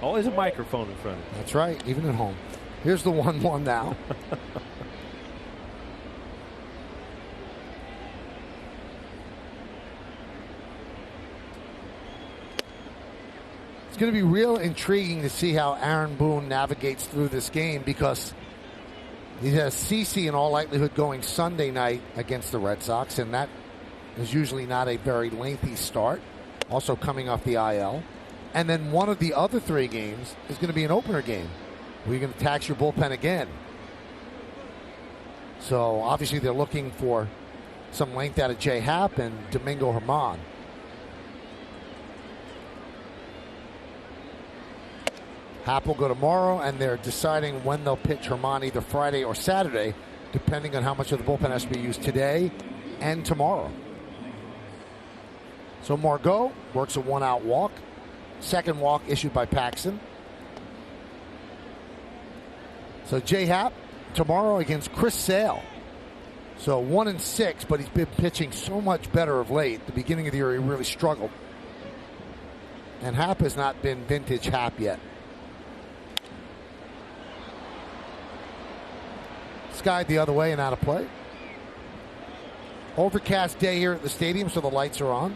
Always a microphone in front of you. That's right, even at home. Here's the 1-1 now. It's going to be real intriguing to see how Aaron Boone navigates through this game, because he has CeCe in all likelihood going Sunday night against the Red Sox, and that is usually not a very lengthy start. Also coming off the IL. And then one of the other 3 games is going to be an opener game where you're going to tax your bullpen again. So obviously they're looking for some length out of J. Happ and Domingo Germán. Happ will go tomorrow, and they're deciding when they'll pitch Germán, either Friday or Saturday, depending on how much of the bullpen has to be used today and tomorrow. So Margot works a 1-out walk. Second walk issued by Paxton. So J. Happ tomorrow against Chris Sale. So 1-6, but he's been pitching so much better of late. At the beginning of the year, he really struggled. And Happ has not been vintage Happ yet. Skied the other way and out of play. Overcast day here at the stadium, so the lights are on.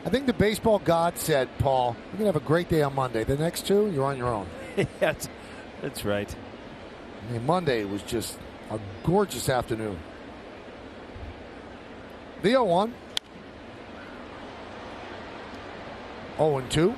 I think the baseball god said, Paul, you're going to have a great day on Monday. The next 2, you're on your own. Yes, that's right. I mean, Monday was just a gorgeous afternoon. The 0-1. 0-2.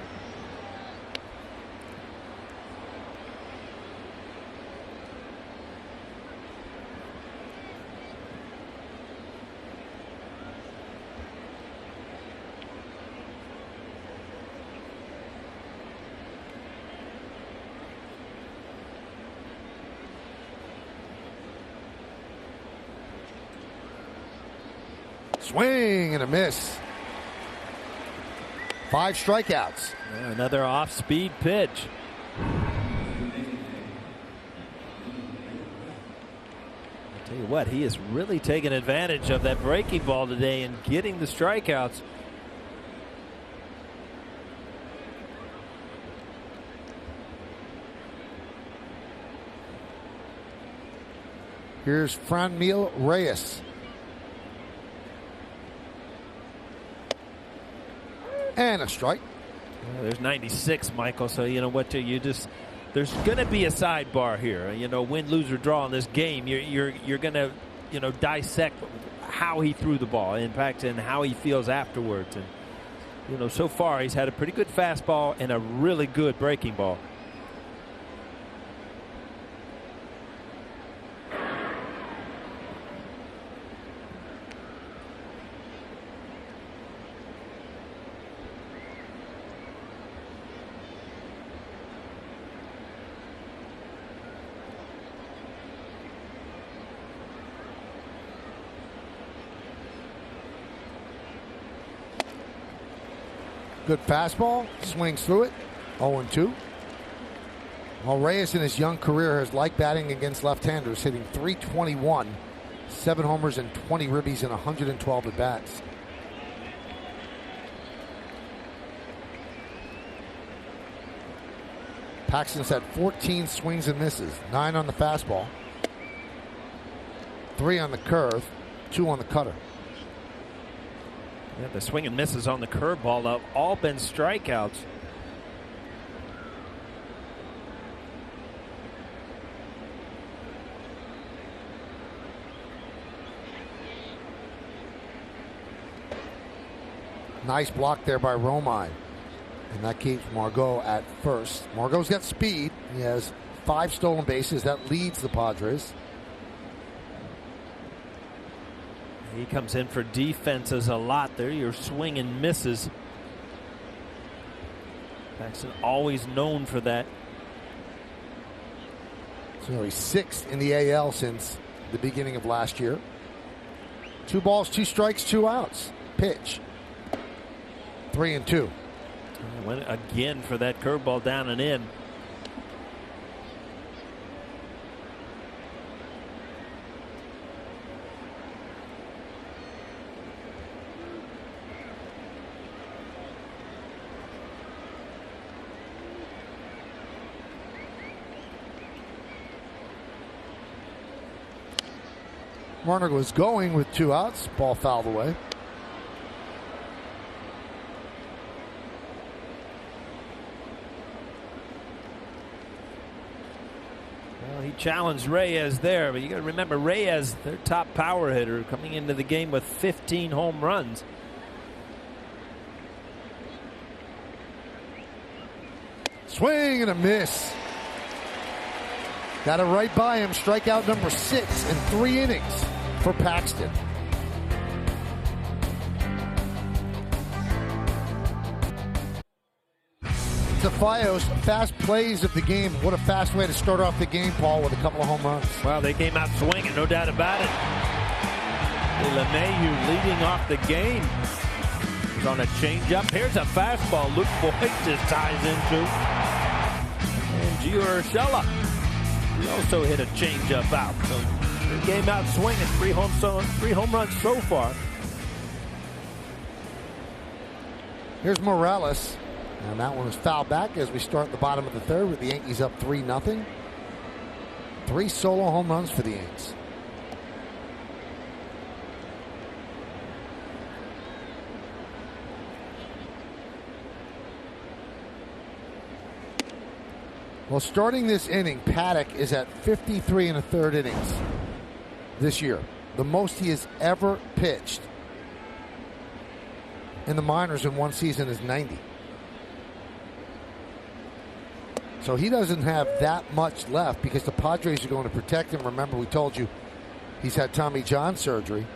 Swing and a miss. 5 strikeouts. Yeah, another off-speed pitch. I'll tell you what, he has really taken advantage of that breaking ball today and getting the strikeouts. Here's Franmil Reyes. And a strike. Well, there's 96, Michael. So you know what? There's going to be a sidebar here. You know, win, lose, or draw in this game. You're going to dissect how he threw the ball, impact, and how he feels afterwards. And so far he's had a pretty good fastball and a really good breaking ball. Good fastball, swings through it, 0-2. Well, Reyes in his young career has liked batting against left-handers, hitting .321, 7 homers and 20 ribbies in 112 at-bats. Paxton's had 14 swings and misses, 9 on the fastball, 3 on the curve, 2 on the cutter. Yeah, the swing and misses on the curveball have all been strikeouts. Nice block there by Romine. And that keeps Margot at first. Margot's got speed. He has 5 stolen bases. That leads the Padres. He comes in for defenses a lot. There, your swing and misses. Paxton always known for that. So he's 6th in the AL since the beginning of last year. 2 balls, 2 strikes, 2 outs. Pitch. 3-2. Went again for that curveball down and in. Marner was going with 2 outs. Ball fouled away. Well, he challenged Reyes there, but you got to remember Reyes, their top power hitter, coming into the game with 15 home runs. Swing and a miss. Got it right by him. Strikeout number 6 in 3 innings for Paxton. Ceballos, fast plays of the game. What a fast way to start off the game, Paul, with a couple of home runs. Well, they came out swinging, no doubt about it. LeMahieu leading off the game. He's on a changeup. Here's a fastball. Luke Voigt just ties into. And Gio Urshela, he also hit a changeup out. So they came out swinging. 3 home runs so far. Here's Morales. And that one was fouled back as we start the bottom of the 3rd with the Yankees up 3-0. 3 solo home runs for the Yankees. Well, starting this inning, Paddock is at 53 1/3 innings this year. The most he has ever pitched in the minors in one season is 90. So he doesn't have that much left because the Padres are going to protect him. Remember, we told you he's had Tommy John surgery.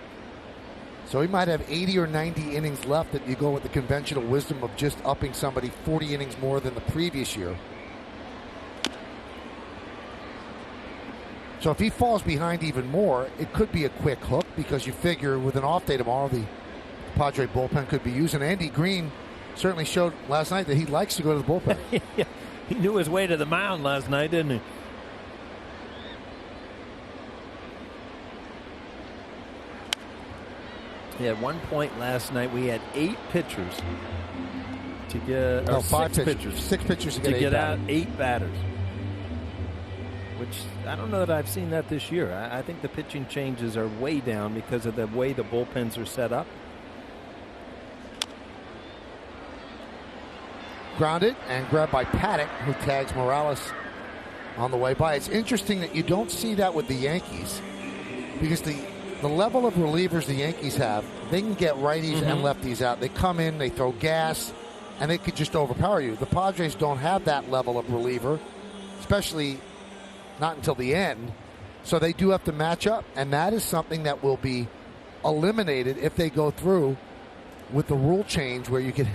So he might have 80 or 90 innings left that you go with the conventional wisdom of just upping somebody 40 innings more than the previous year. So if he falls behind even more, it could be a quick hook because you figure with an off day tomorrow, the Padre bullpen could be using. Andy Green certainly showed last night that he likes to go to the bullpen. Yeah. He knew his way to the mound last night, didn't he? At one point last night, we had 8 pitchers to get. No, 5 pitchers. 6 pitchers to get out 8 batters. Which I don't know that I've seen that this year. I think the pitching changes are way down because of the way the bullpens are set up. Grounded and grabbed by Paddock, who tags Morales on the way by. It's interesting that you don't see that with the Yankees because the level of relievers the Yankees have, they can get righties and lefties out. They come in, they throw gas, and they could just overpower you. The Padres don't have that level of reliever, especially not until the end. So they do have to match up, and that is something that will be eliminated if they go through with the rule change where you can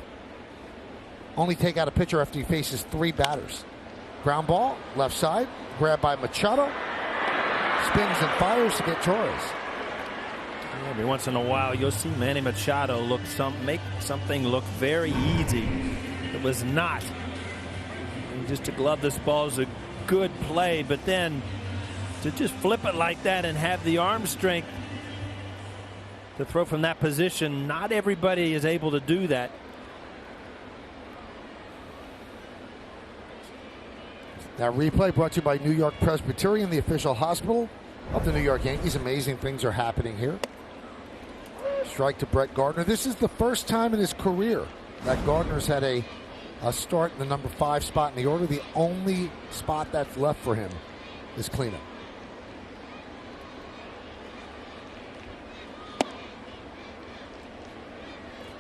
only take out a pitcher after he faces 3 batters. Ground ball, left side, grabbed by Machado. Spins and fires to get Torres. Every once in a while, you'll see Manny Machado make something look very easy. It was not. And just to glove this ball is a good play, but then to just flip it like that and have the arm strength to throw from that position, not everybody is able to do that. That replay brought to you by New York Presbyterian, the official hospital of the New York Yankees. Amazing things are happening here. Strike to Brett Gardner. This is the first time in his career that Gardner's had a start in the number 5 spot in the order. The only spot that's left for him is cleanup.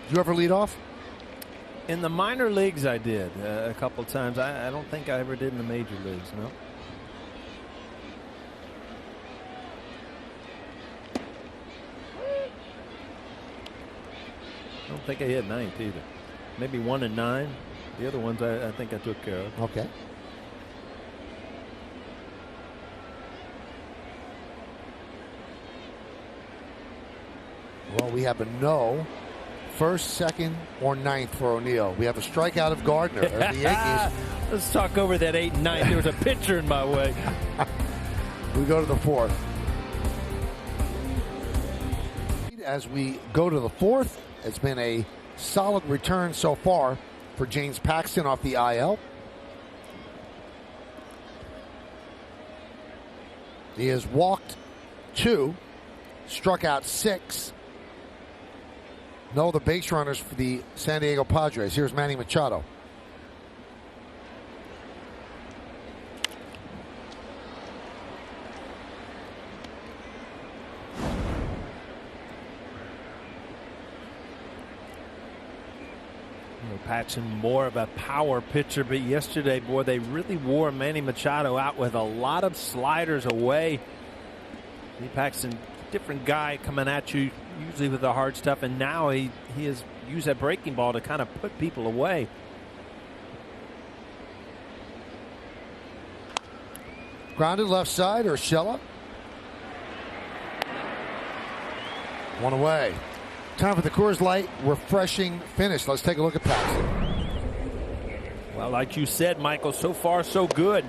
Did you ever lead off? In the minor leagues, I did a couple times. I don't think I ever did in the major leagues, no. I don't think I hit 9th either. Maybe 1 and 9. The other ones I think I took care of. Okay. Well, we have a no. First, second, or 9th for O'Neill. We have a strikeout of Gardner. The Yankees. Let's talk over that 8 and 9. There was a pitcher in my way. We go to the 4th. As we go to the 4th, it's been a solid return so far for James Paxton off the IL. He has walked 2, struck out 6. No other base runners for the San Diego Padres. Here's Manny Machado. Patchen more of a power pitcher, but yesterday, boy, they really wore Manny Machado out with a lot of sliders away. Paxton, different guy coming at you, usually with the hard stuff, and now he has used that breaking ball to kind of put people away. Grounded left side, Urshela. 1 away. Time for the Coors Light refreshing finish. Let's take a look at Paxton. Well, like you said, Michael, so far so good.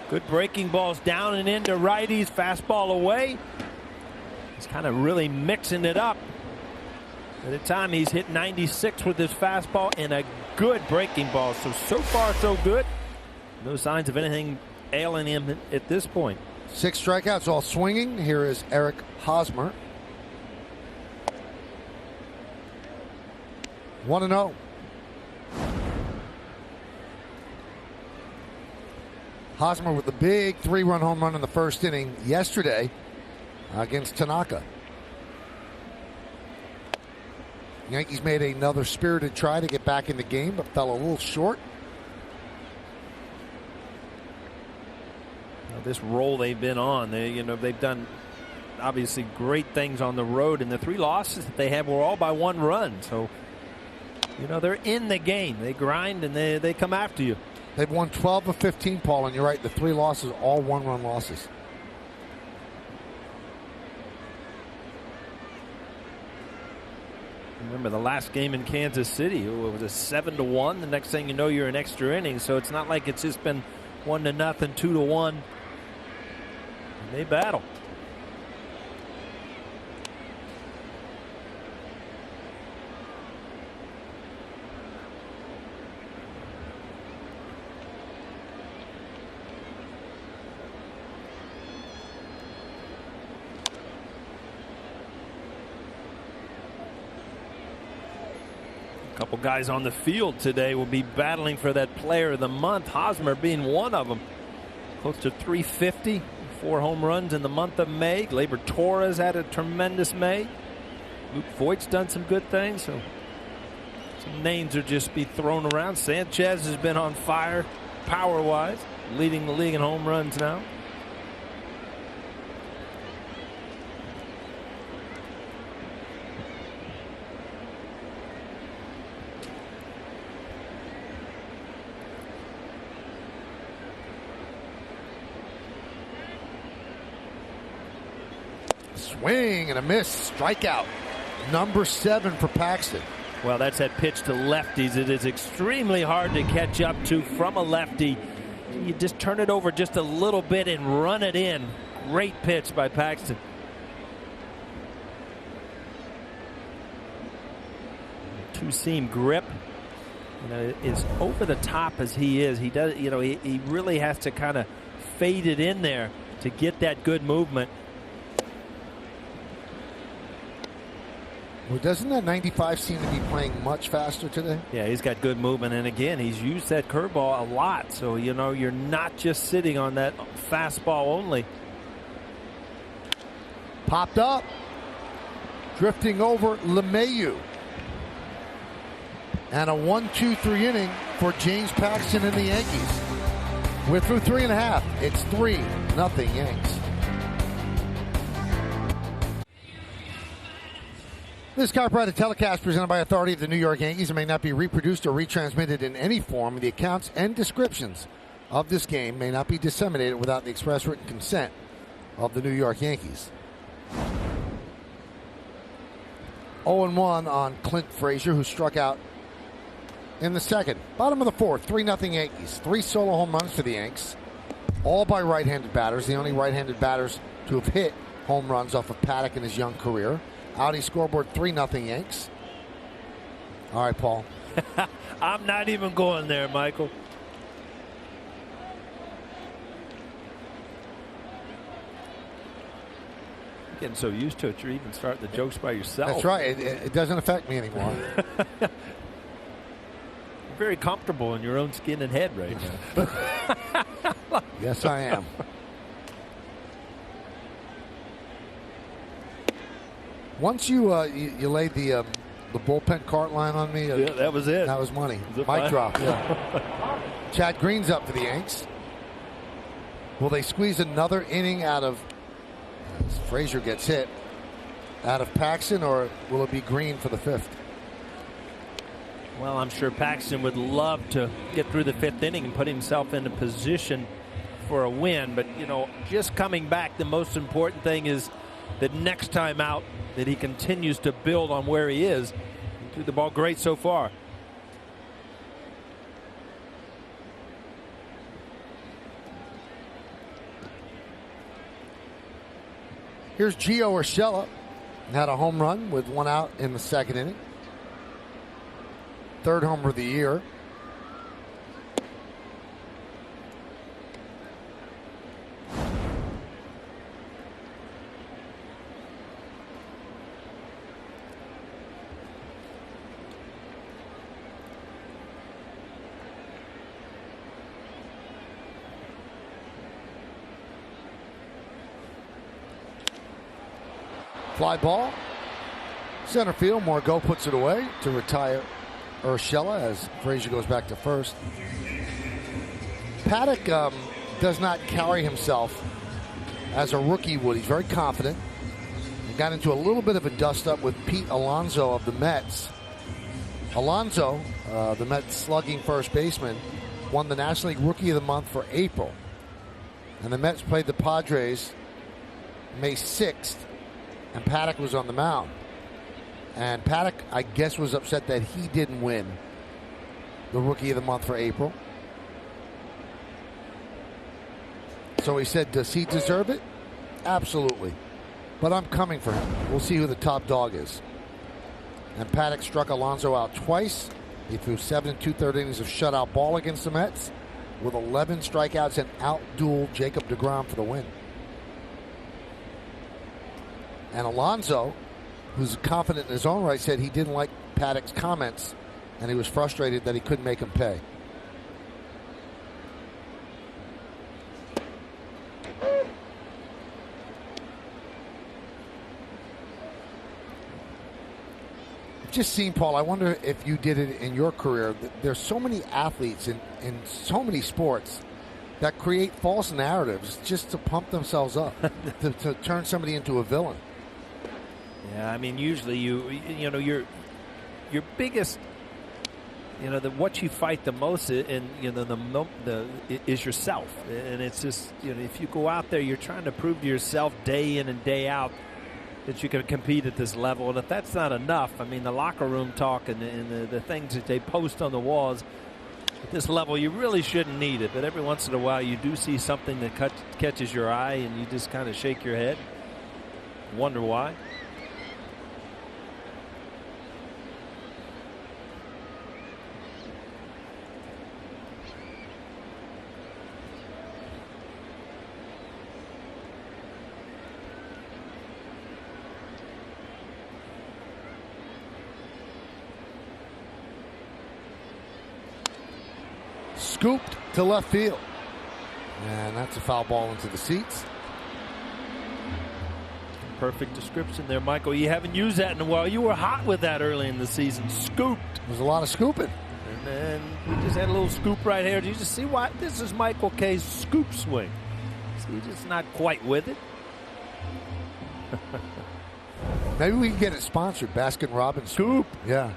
Good breaking balls down and into righties, fastball away. He's kind of really mixing it up. At the time, he's hit 96 with his fastball and a good breaking ball. So far so good. No signs of anything ailing him at this point. 6 strikeouts, all swinging. Here is Eric Hosmer. 1-0. Hosmer with the big 3-run home run in the first inning yesterday against Tanaka. Yankees made another spirited try to get back in the game, but fell a little short. This role they've been on, they've done obviously great things on the road, and the 3 losses that they had were all by 1 run. So, they're in the game. They grind and they come after you. They've won 12 of 15, Paul, and you're right. The 3 losses, all 1-run losses. Remember the last game in Kansas City, it was a 7-1. The next thing you know, you're in extra innings. So it's not like it's just been 1-0, 2-1. And they battle. Couple guys on the field today will be battling for that player of the month, Hosmer being one of them. Close to 350, 4 home runs in the month of May. Gleyber Torres had a tremendous May. Luke Voigt's done some good things, so some names will just be thrown around. Sanchez has been on fire power-wise, leading the league in home runs now. Swing and a miss. Strikeout. Number 7 for Paxton. Well, that's that pitch to lefties. It is extremely hard to catch up to from a lefty. You just turn it over just a little bit and run it in. Great pitch by Paxton. Two-seam grip. You know, as over the top as he is, he does. You know, he really has to kind of fade it in there to get that good movement. Well, doesn't that 95 seem to be playing much faster today? Yeah, he's got good movement, and again, he's used that curveball a lot. So you know, you're not just sitting on that fastball only. Popped up, drifting over LeMahieu. And a 1-2-3 inning for James Paxton and the Yankees. We're through 3.5. It's 3-0 Yanks. This copyrighted telecast presented by authority of the New York Yankees and may not be reproduced or retransmitted in any form. The accounts and descriptions of this game may not be disseminated without the express written consent of the New York Yankees. 0-1 on Clint Frazier, who struck out in the second. Bottom of the fourth, 3-0 Yankees. 3 solo home runs for the Yanks, all by right-handed batters. The only right-handed batters to have hit home runs off of Paddock in his young career. Audi scoreboard, 3-0 Yanks. All right, Paul. I'm not even going there, Michael. Getting so used to it, you're even starting the jokes by yourself. That's right. It doesn't affect me anymore. You're very comfortable in your own skin and head right now. Yes, I am. Once you laid the bullpen cart line on me, yeah, that was it. That was money. Was Mic drop. Yeah. Chad Green's up for the Yanks. Will they squeeze another inning out of Frazier gets hit out of Paxton, or will it be Green for the 5th? Well, I'm sure Paxton would love to get through the 5th inning and put himself in a position for a win. But, you know, just coming back, the most important thing is that next time out that he continues to build on where he is. He threw the ball great so far. Here's Gio Urshela. Had a home run with 1 out in the 2nd inning. 3rd homer of the year. Fly ball. Center field. Margot puts it away to retire Urshela as Frazier goes back to first. Paddock does not carry himself as a rookie would. He's very confident. He got into a little bit of a dust-up with Pete Alonso of the Mets. Alonso, the Mets slugging first baseman, won the National League Rookie of the Month for April. And the Mets played the Padres May 6th. And Paddock was on the mound. And Paddock, I guess, was upset that he didn't win the Rookie of the Month for April. So he said, does he deserve it? Absolutely. But I'm coming for him. We'll see who the top dog is. And Paddock struck Alonso out twice. He threw 7 2/3 innings of shutout ball against the Mets with 11 strikeouts and outdueled Jacob deGrom for the win. And Alonso, who's confident in his own right, said he didn't like Paddock's comments and he was frustrated that he couldn't make him pay. I've just seen, Paul, I wonder if you did it in your career. There's so many athletes in so many sports that create false narratives just to pump themselves up, to turn somebody into a villain. Yeah, I mean, usually you know your biggest, you know, what you fight the most, and you know is yourself, and it's just, you know, if you go out there, you're trying to prove to yourself day in and day out that you can compete at this level, and if that's not enough, I mean, the locker room talk and the things that they post on the walls at this level, you really shouldn't need it. But every once in a while, you do see something that catches your eye, and you just kind of shake your head, wonder why. Scooped to left field. And that's a foul ball into the seats. Perfect description there, Michael. You haven't used that in a while. You were hot with that early in the season. Scooped. There's a lot of scooping. And then we just had a little scoop right here. Do you just see why? This is Michael K's scoop swing. See, he's just not quite with it. Maybe we can get it sponsored. Baskin-Robbins Scoop. Yeah.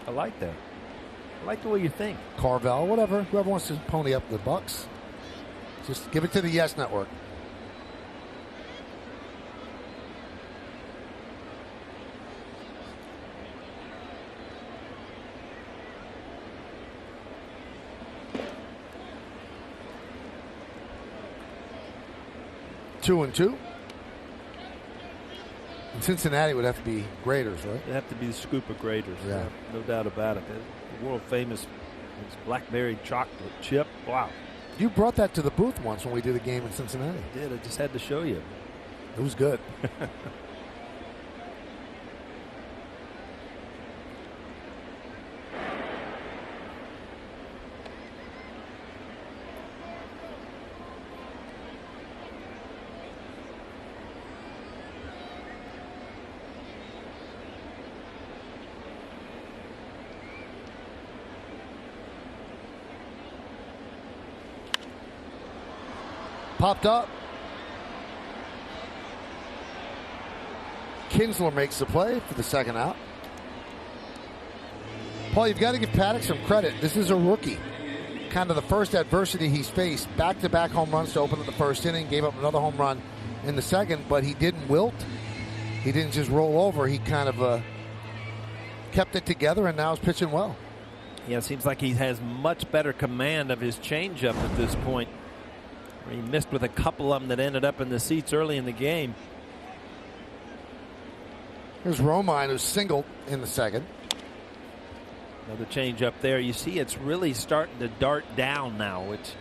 I like that. I like the way you think. Carvel, whatever. Whoever wants to pony up the bucks. Just give it to the Yes Network. Two and two. And Cincinnati would have to be Graders, right? It'd have to be the scoop of Graders. Yeah. No doubt about it. The world famous blackberry chocolate chip. Wow. You brought that to the booth once when we did a game in Cincinnati. I did. I just had to show you. It was good. 2-2. Popped up. Kinsler makes the play for the second out. Paul, you've got to give Paddock some credit. This is a rookie. Kind of the first adversity he's faced. Back-to-back home runs to open up the first inning. Gave up another home run in the second, but he didn't wilt. He didn't just roll over. He kind of kept it together, and now is pitching well. Yeah, it seems like he has much better command of his changeup at this point. He missed with a couple of them that ended up in the seats early in the game. Here's Romine, who's singled in the second. Another change up there. You see it's really starting to dart down now, which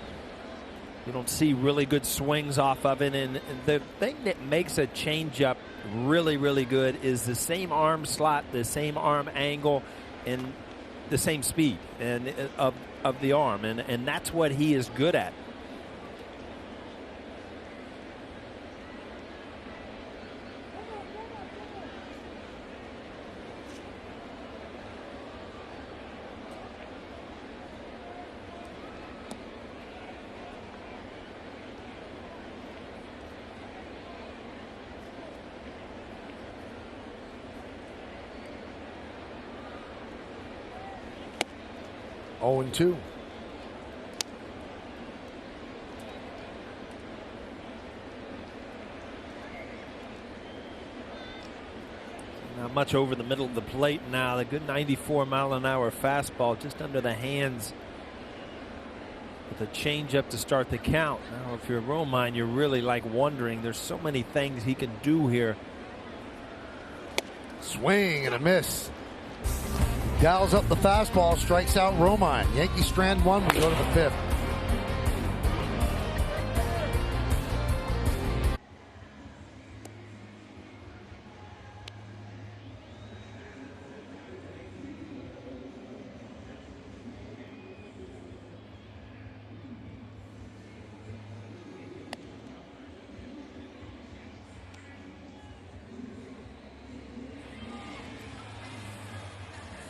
you don't see really good swings off of it. And the thing that makes a changeup really, really good is the same arm slot, the same arm angle, and the same speed and of the arm. And that's what he is good at. Oh, 2. Not much over the middle of the plate now. The good 94-mile-an-hour fastball just under the hands with a changeup to start the count. Now, if you're Romine, you're really like wondering. There's so many things he can do here. Swing and a miss. Dials up the fastball, strikes out Romine. Yankees strand one. We go to the fifth.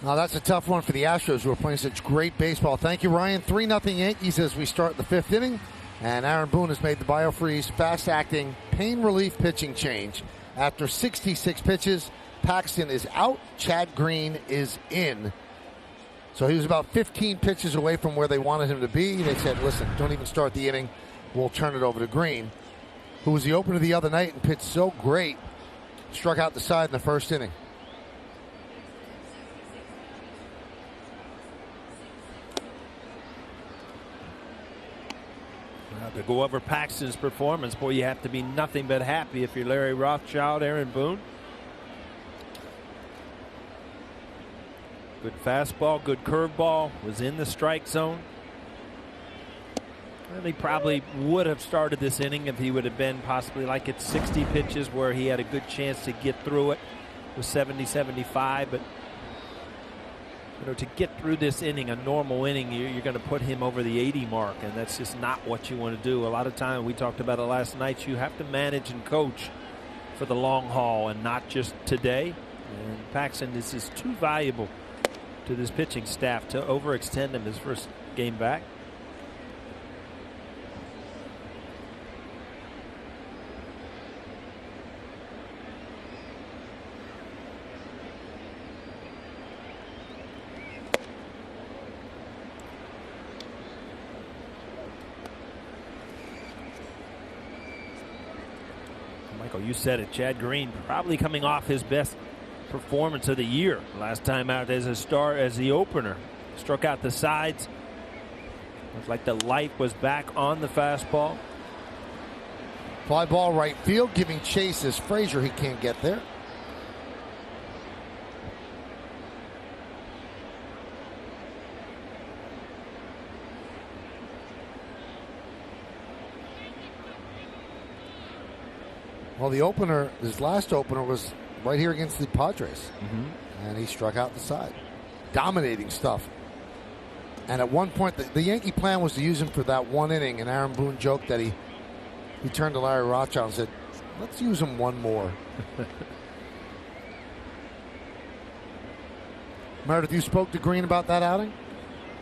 Now that's a tough one for the Astros, who are playing such great baseball. Thank you, Ryan. 3-0 Yankees as we start the fifth inning. And Aaron Boone has made the BioFreeze fast-acting pain relief pitching change. After 66 pitches, Paxton is out. Chad Green is in. So he was about 15 pitches away from where they wanted him to be. They said, listen, don't even start the inning. We'll turn it over to Green, who was the opener the other night and pitched so great. Struck out the side in the first inning. To go over Paxton's performance, boy, you have to be nothing but happy if you're Larry Rothschild, Aaron Boone. Good fastball, good curveball, was in the strike zone. And he probably would have started this inning if he would have been possibly like at 60 pitches where he had a good chance to get through it with 70, 75. But to get through this inning, a normal inning, you're going to put him over the 80 mark, and that's just not what you want to do. A lot of time, we talked about it last night, you have to manage and coach for the long haul and not just today. And Paxton, this is too valuable to this pitching staff to overextend him his first game back. Michael, you said it. Chad Green probably coming off his best performance of the year. Last time out as a star, as the opener. Struck out the sides. Looks like the light was back on the fastball. Fly ball right field, giving chase as Frazier. He can't get there. Well, the opener, his last opener was right here against the Padres. And he struck out the side. Dominating stuff. And at one point, the Yankee plan was to use him for that one inning, and Aaron Boone joked that he turned to Larry Rothschild and said, let's use him one more. Meredith, you spoke to Green about that outing?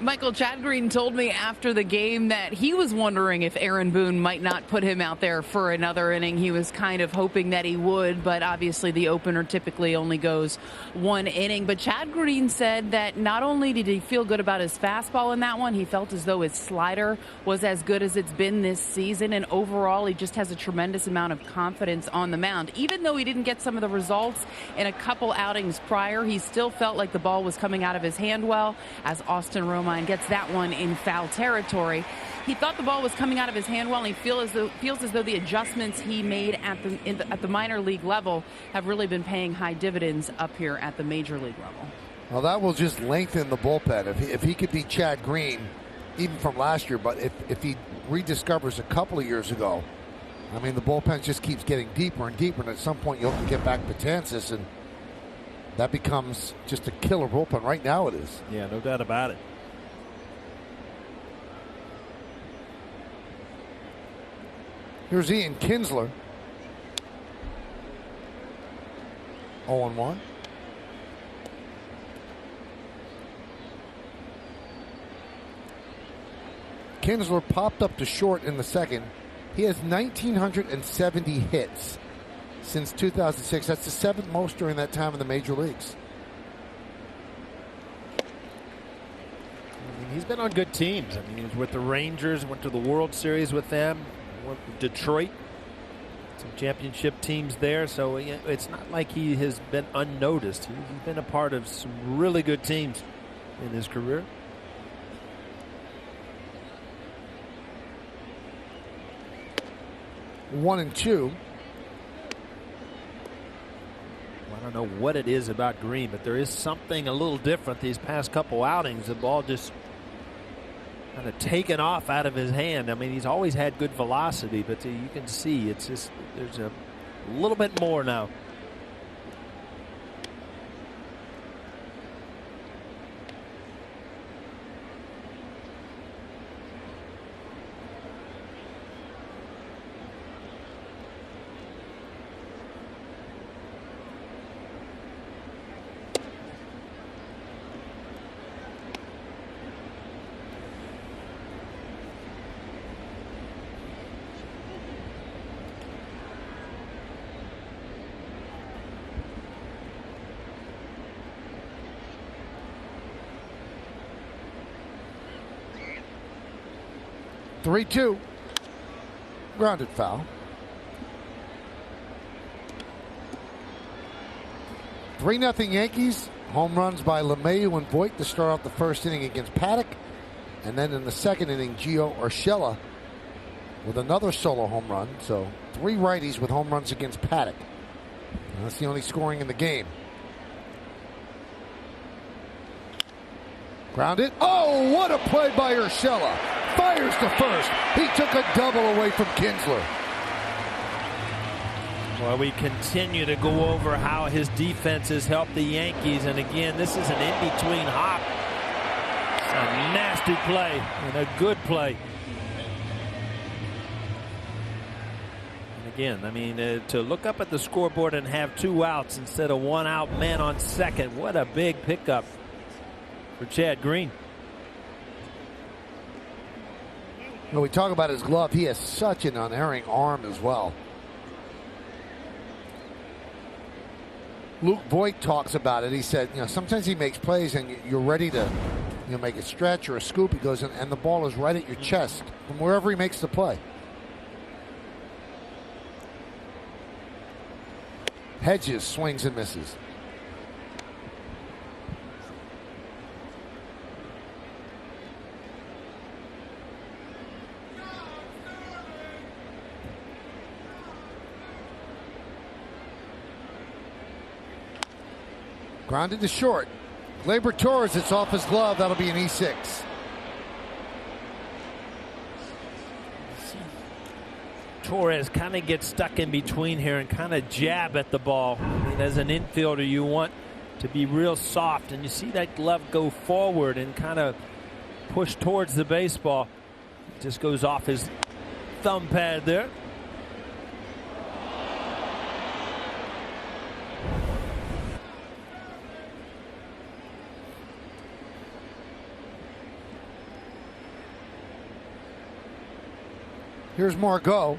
Michael, Chad Green told me after the game that he was wondering if Aaron Boone might not put him out there for another inning. He was kind of hoping that he would, but obviously the opener typically only goes one inning. But Chad Green said that not only did he feel good about his fastball in that one, he felt as though his slider was as good as it's been this season. And overall, he just has a tremendous amount of confidence on the mound. Even though he didn't get some of the results in a couple outings prior, he still felt like the ball was coming out of his hand well, as Austin Romine gets that one in foul territory. He thought the ball was coming out of his hand well, and he feels as though the adjustments he made at the minor league level have really been paying high dividends up here at the major league level. Well, that will just lengthen the bullpen. If he could be Chad Green, even from last year, but if he rediscovers a couple of years ago, I mean, the bullpen just keeps getting deeper and deeper, and at some point you'll have to get back Betances, and that becomes just a killer bullpen. Right now it is. Yeah, no doubt about it. Here's Ian Kinsler. 0-1. Kinsler popped up to short in the second. He has 1,970 hits since 2006. That's the seventh most during that time in the major leagues. I mean, he's been on good teams. I mean, he was with the Rangers, went to the World Series with them. Detroit, some championship teams there, so it's not like he has been unnoticed. He's been a part of some really good teams in his career. One and two. Well, I don't know what it is about Green, but there is something a little different these past couple outings. The ball just kind of taken off out of his hand. I mean, he's always had good velocity, but you can see it's just there's a little bit more now. Three-two. Grounded foul. 3-0 Yankees. Home runs by LeMahieu and Voit to start off the first inning against Paddock. And then in the second inning, Gio Urshela with another solo home run. So 3 righties with home runs against Paddock. And that's the only scoring in the game. Grounded. Oh, what a play by Urshela. Fires to first. He took a double away from Kinsler. Well, we continue to go over how his defense has helped the Yankees. And again, this is an in-between hop. It's a nasty play and a good play. And again, I mean, to look up at the scoreboard and have 2 outs instead of 1 out, man on second. What a big pickup for Chad Green. When we talk about his glove, he has such an unerring arm as well. Luke Voigt talks about it. He said, sometimes he makes plays and you're ready to, make a stretch or a scoop. He goes, and the ball is right at your chest from wherever he makes the play. Hedges swings and misses. Grounded to short. Gleyber Torres, it's off his glove. That'll be an E6. Torres kind of gets stuck in between here and kind of jab at the ball. I mean, as an infielder, you want to be real soft, and you see that glove go forward and kind of push towards the baseball. It just goes off his thumb pad there. Here's Margot.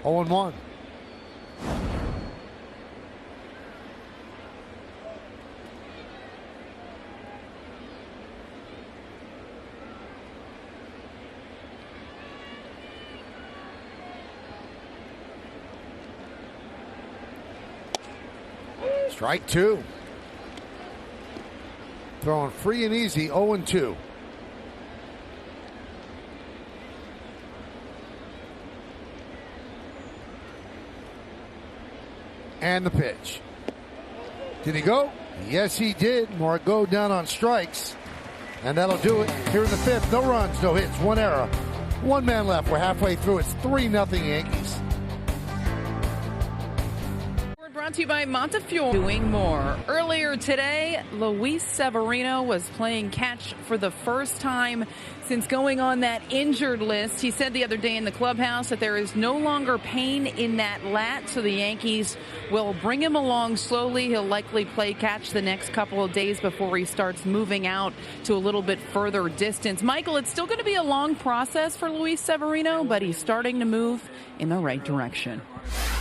Oh and 1. Strike 2. Throwing free and easy, 0-2. And the pitch. Did he go? Yes, he did. Margot down on strikes. And that'll do it here in the 5th. No runs, no hits, 1 error. 1 man left. We're halfway through. It's 3-0 Yankees. Brought to you by Montefiore. Doing more. Earlier today, Luis Severino was playing catch for the first time since going on that injured list. He said the other day in the clubhouse that there is no longer pain in that lat, so the Yankees will bring him along slowly. He'll likely play catch the next couple of days before he starts moving out to a little bit further distance. Michael, it's still going to be a long process for Luis Severino, but he's starting to move in the right direction.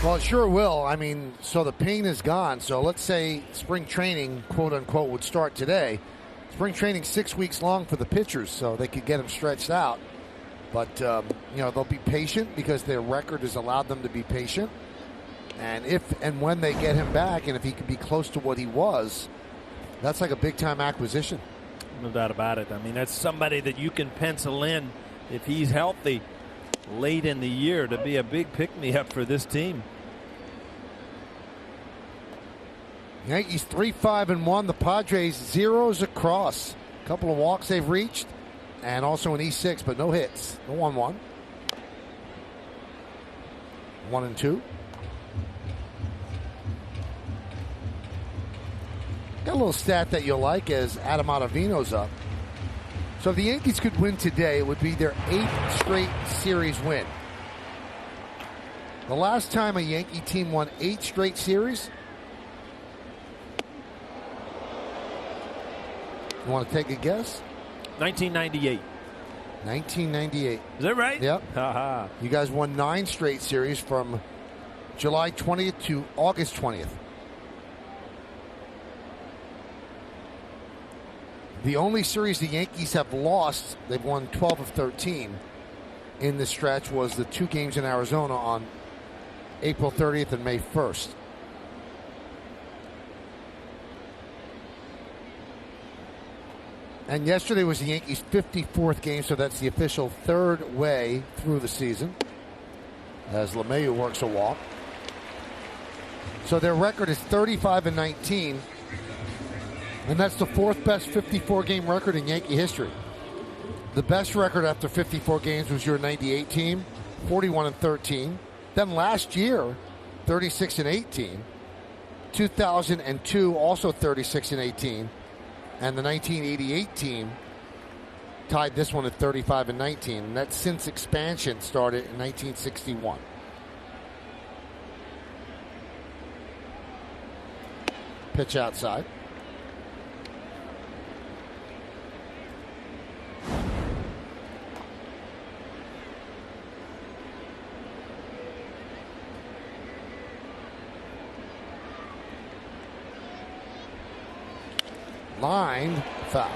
Well, it sure will. I mean, so the pain is gone. So let's say spring training, quote unquote, would start today. Spring training 6 weeks long for the pitchers, so they could get them stretched out. But, they'll be patient because their record has allowed them to be patient. And if and when they get him back, and if he can be close to what he was, that's like a big-time acquisition. No doubt about it. I mean, that's somebody that you can pencil in if he's healthy late in the year to be a big pick-me-up for this team. Yankees 3-5-1. The Padres zeros across. A couple of walks they've reached, and also an E6, but no hits. No 1-1. 1-2. Got a little stat that you'll like as Adam Ottavino's up. So if the Yankees could win today, it would be their 8th straight series win. The last time a Yankee team won 8 straight series, you want to take a guess? 1998. 1998. Is that right? Yep. Ha-ha. You guys won 9 straight series from July 20th to August 20th. The only series the Yankees have lost, they've won 12 of 13 in this stretch, was the 2 games in Arizona on April 30th and May 1st. And yesterday was the Yankees' 54th game, so that's the official 3rd way through the season as LeMahieu works a walk. So their record is 35-19. And that's the 4th best 54-game record in Yankee history. The best record after 54 games was your 98 team, 41-13. Then last year, 36-18. 2002, also 36-18. And the 1988 team tied this one at 35-19. And that's since expansion started in 1961. Pitch outside. Line foul.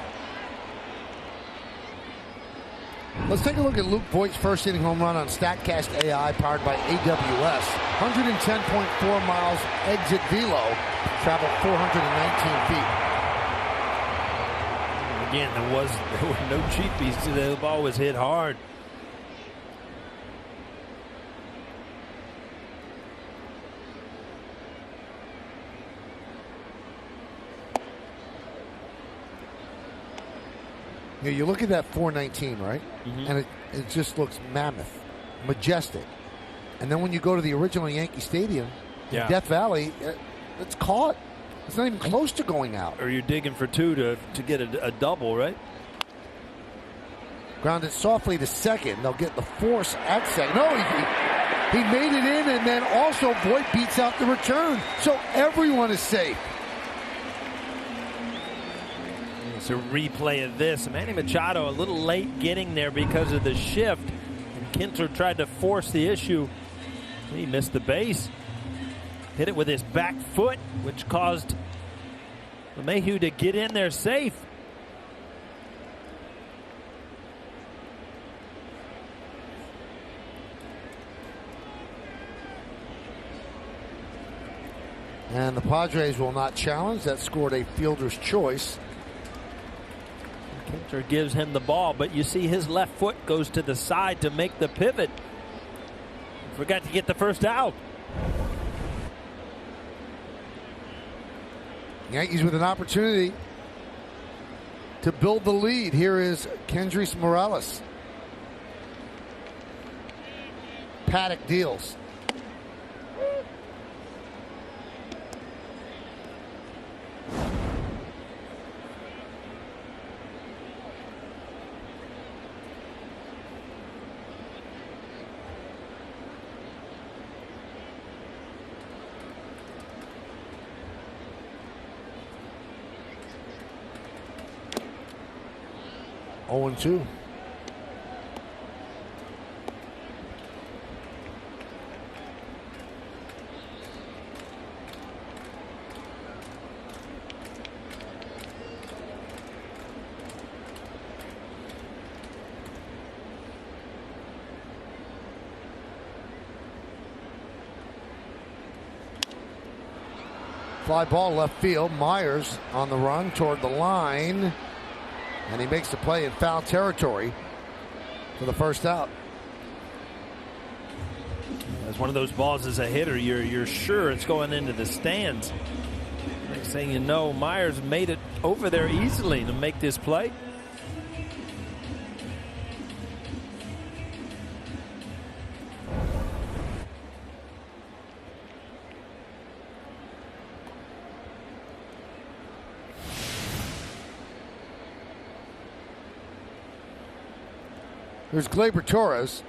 Let's take a look at Luke Voigt's first inning home run on StatCast AI powered by AWS. 110.4 miles exit velo, traveled 419 feet. Again, there were no cheapies. The ball was hit hard. Yeah, you look at that 419, right? Mm-hmm. And it just looks mammoth, majestic. And then when you go to the original Yankee Stadium in Death Valley, it's caught. It's not even close to going out. Or you're digging for two to get a double, right? Grounded softly to second. They'll get the force at second. No, he made it in, and then also Voigt beats out the return. So everyone is safe. It's a replay of this. Manny Machado a little late getting there because of the shift. And Kinter tried to force the issue. He missed the base. Hit it with his back foot, which caused LeMahieu to get in there safe. And the Padres will not challenge. That scored a fielder's choice. Kinter gives him the ball, but you see his left foot goes to the side to make the pivot. Forgot to get the first out. Yankees with an opportunity to build the lead. Here is Kendrys Morales. Paddock deals. Oh, 0-2. Fly ball left field. Myers on the run toward the line. And he makes the play in foul territory for the first out. As one of those balls as a hitter, you're sure it's going into the stands. Next thing you know, Myers made it over there easily to make this play. There's Gleyber Torres.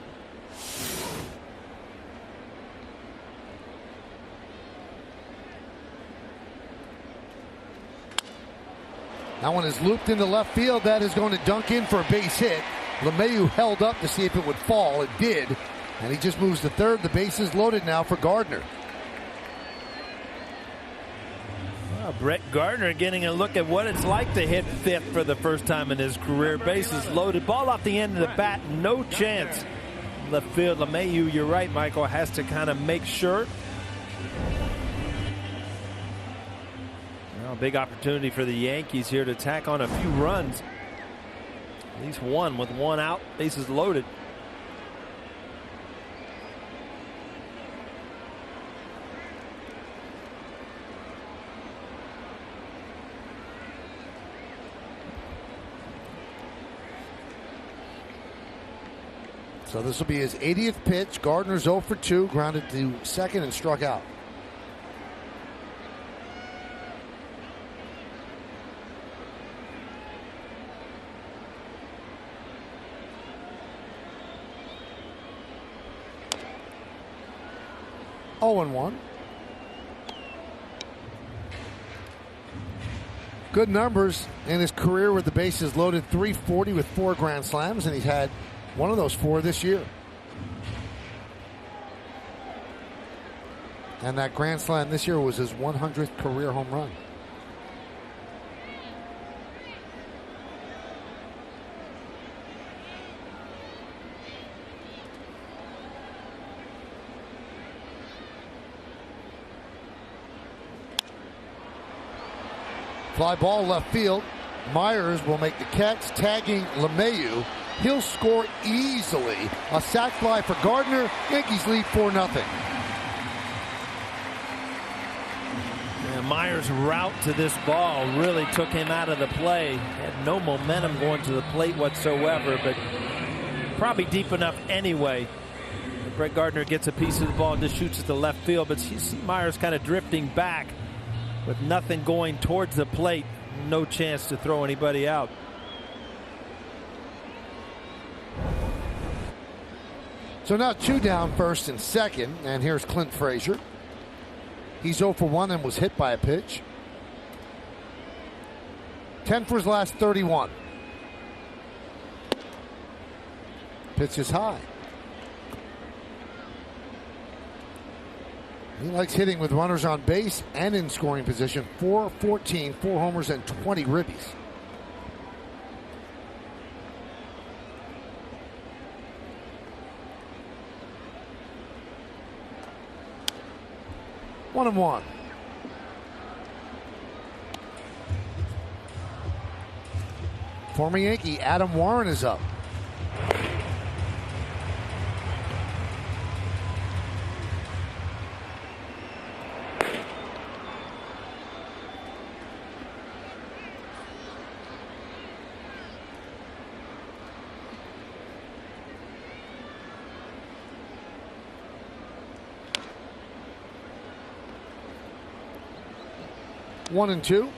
That one is looped into left field. That is going to dunk in for a base hit. LeMahieu held up to see if it would fall. It did. And he just moves to third. The base is loaded now for Gardner. Well, Brett Gardner getting a look at what it's like to hit fifth for the first time in his career. Bases loaded. Ball off the end of the bat. No chance. Left field. LeMahieu, you're right, Michael, has to kind of make sure. Well, big opportunity for the Yankees here to tack on a few runs. At least one with one out. Bases loaded. So this will be his 80th pitch. Gardner's 0 for 2, grounded to second and struck out. Oh and 1. Good numbers in his career with the bases loaded. 340 with 4 grand slams, and he's had one of those 4 this year. And that grand slam this year was his 100th career home run. Fly ball left field. Myers will make the catch, tagging LeMahieu. He'll score easily. A sac fly for Gardner. Yankees lead 4-0. Yeah, Myers' route to this ball really took him out of the play. Had no momentum going to the plate whatsoever, but probably deep enough anyway. Brett Gardner gets a piece of the ball and just shoots it to left field, but you see Myers kind of drifting back with nothing going towards the plate. No chance to throw anybody out. So now 2 down, first and second, and here's Clint Frazier. He's 0 for 1 and was hit by a pitch. 10 for his last 31. Pitch is high. He likes hitting with runners on base and in scoring position. 4-14, 4 homers and 20 ribbies. One and 1. Former Yankee Adam Warren is up. One and 2.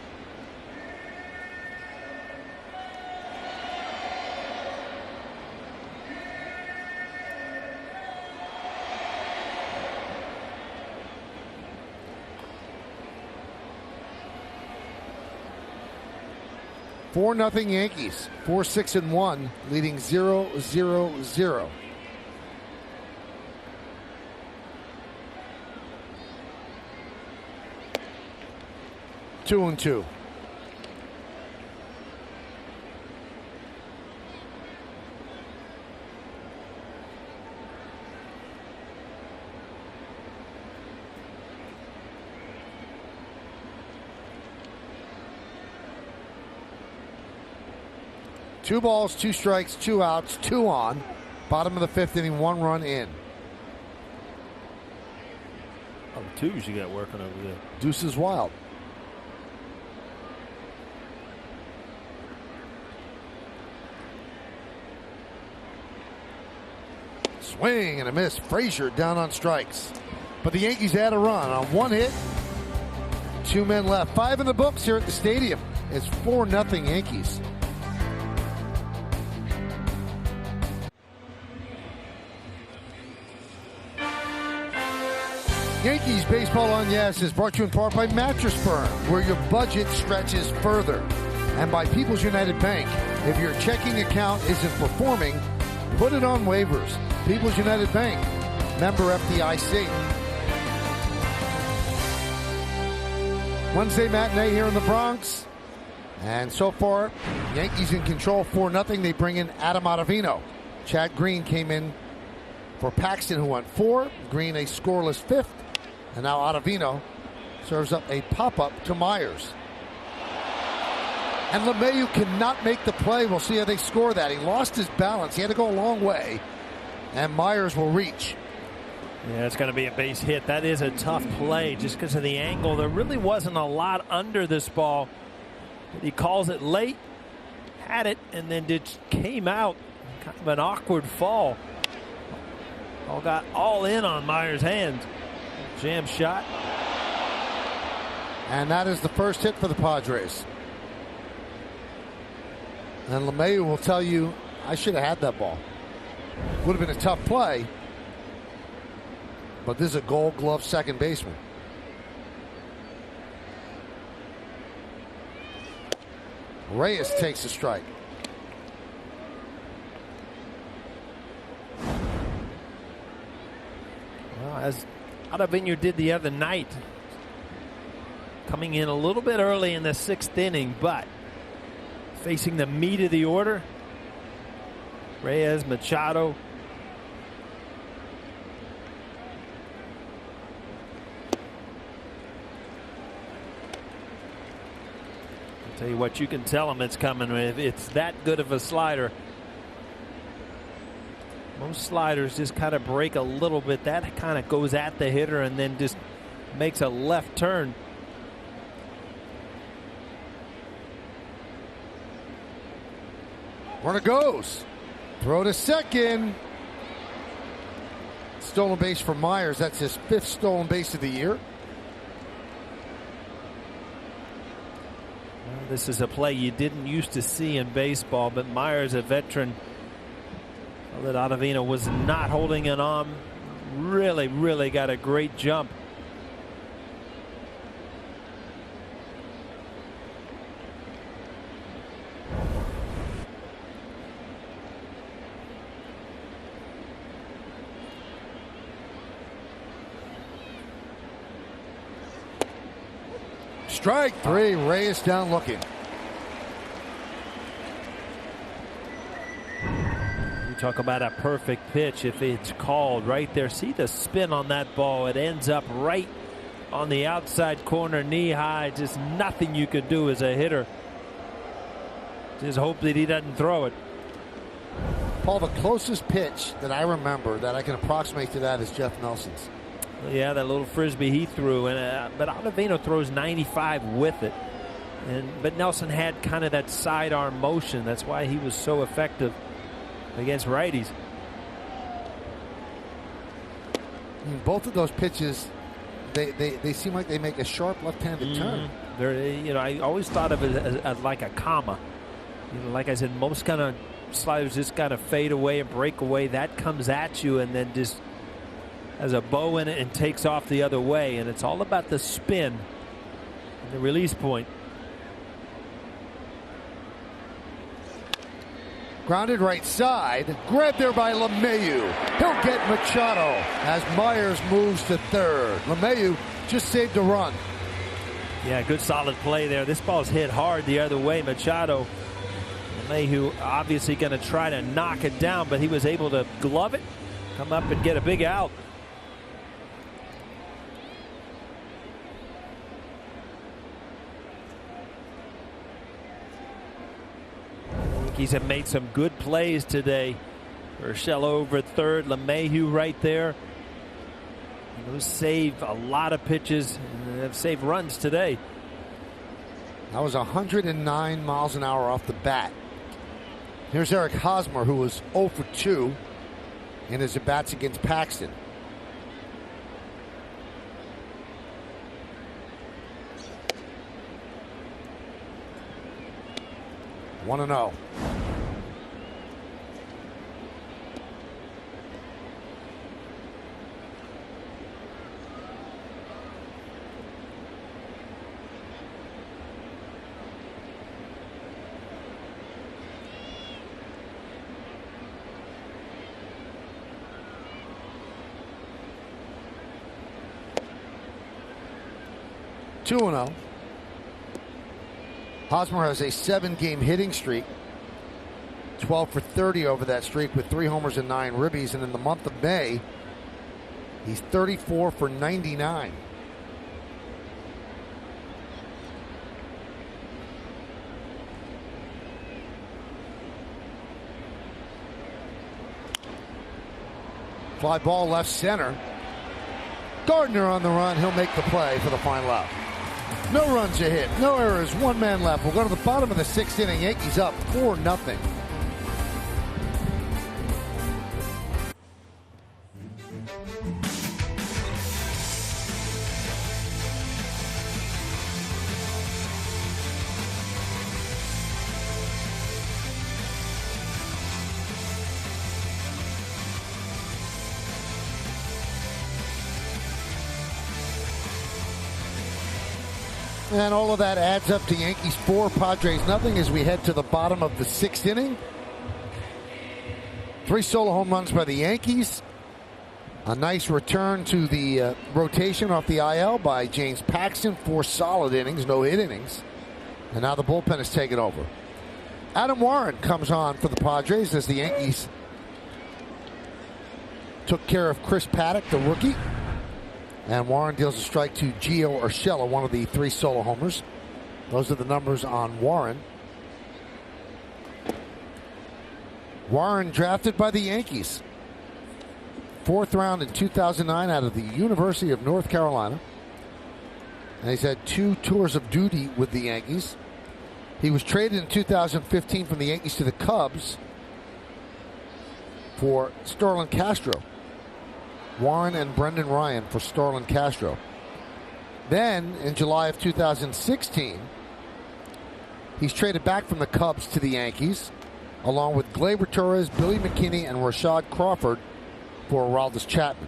Four nothing Yankees. 4-6-1, leading 0-0-0. Two and 2. Two balls, 2 strikes, 2 outs, 2 on. Bottom of the 5th inning, 1 run in. Oh, 2s you got working over there. Deuce is wild. Swing and a miss. Frazier down on strikes. But the Yankees had a run on 1 hit. 2 men left. 5 in the books here at the stadium. It's 4-0 Yankees. Yankees Baseball on Yes is brought to you in part by Mattress Firm, where your budget stretches further. And by People's United Bank. If your checking account isn't performing, put it on waivers. People's United Bank, member FDIC. Wednesday matinee here in the Bronx. And so far, Yankees in control 4-0. They bring in Adam Ottavino. Chad Green came in for Paxton, who went 4. Green a scoreless 5th. And now Ottavino serves up a pop-up to Myers. And LeMahieu cannot make the play. We'll see how they score that. He lost his balance. He had to go a long way. And Myers will reach. Yeah, it's going to be a base hit. That is a tough play just because of the angle. There really wasn't a lot under this ball. But he calls it late, had it, and then it came out. Kind of an awkward fall. All got all in on Myers' hands. Jam shot. And that is the first hit for the Padres. And LeMahieu will tell you, I should have had that ball. Would have been a tough play, but this is a Gold Glove second baseman. Reyes takes a strike. Well, as Ottavino did the other night, coming in a little bit early in the 6th inning, but facing the meat of the order, Reyes, Machado. I'll tell you what, you can tell him it's coming. It's that good of a slider. Most sliders just kind of break a little bit. That kind of goes at the hitter and then just makes a left turn. Runner goes. Throw to second. Stolen base for Myers. That's his 5th stolen base of the year. Well, this is a play you didn't used to see in baseball, but Myers, a veteran, that Ottavino was not holding it on. Really got a great jump. Strike 3. Reyes down looking. You talk about a perfect pitch if it's called right there. See the spin on that ball. It ends up right on the outside corner, knee high. Just nothing you could do as a hitter. Just hope that he doesn't throw it. Paul, the closest pitch that I remember that I can approximate to that is Jeff Nelson's. Yeah, that little frisbee he threw, but Ottavino throws 95 with it. But Nelson had kind of that sidearm motion. That's why he was so effective against righties. Both of those pitches, they seem like they make a sharp left-handed turn. I always thought of it as like a comma. Like I said, most kind of sliders just kind of fade away and break away. That comes at you and then just has a bow in it and takes off the other way. And it's all about the spin and the release point. Grounded right side. Grabbed there by LeMahieu. He'll get Machado as Myers moves to third. LeMahieu just saved a run. Yeah, good solid play there. This ball's hit hard the other way. Machado, LeMahieu obviously going to try to knock it down, but he was able to glove it, come up and get a big out. Yankees have made some good plays today. Urshela over at third, LeMahieu right there. Those save a lot of pitches and have saved runs today. That was 109 miles an hour off the bat. Here's Eric Hosmer, who was 0 for 2 in his at-bats against Paxton. One and 0. Two and 0. Hosmer has a 7-game hitting streak. 12 for 30 over that streak with 3 homers and 9 ribbies. And in the month of May, he's 34 for 99. Fly ball left center. Gardner on the run. He'll make the play for the final out. No runs a hit, no errors, 1 man left. We'll go to the bottom of the 6th inning. Yankees up 4-0. And all of that adds up to Yankees 4, Padres nothing as we head to the bottom of the 6th inning. 3 solo home runs by the Yankees. A nice return to the rotation off the IL by James Paxton. 4 solid innings, no hit innings. And now the bullpen is taking over. Adam Warren comes on for the Padres as the Yankees took care of Chris Paddock, the rookie. And Warren deals a strike to Gio Urshela, one of the 3 solo homers. Those are the numbers on Warren. Warren drafted by the Yankees. 4th round in 2009 out of the University of North Carolina. And he's had 2 tours of duty with the Yankees. He was traded in 2015 from the Yankees to the Cubs for Starlin Castro. Warren and Brendan Ryan for Starlin Castro. Then, in July of 2016, he's traded back from the Cubs to the Yankees, along with Gleyber Torres, Billy McKinney, and Rashad Crawford for Aroldis Chapman.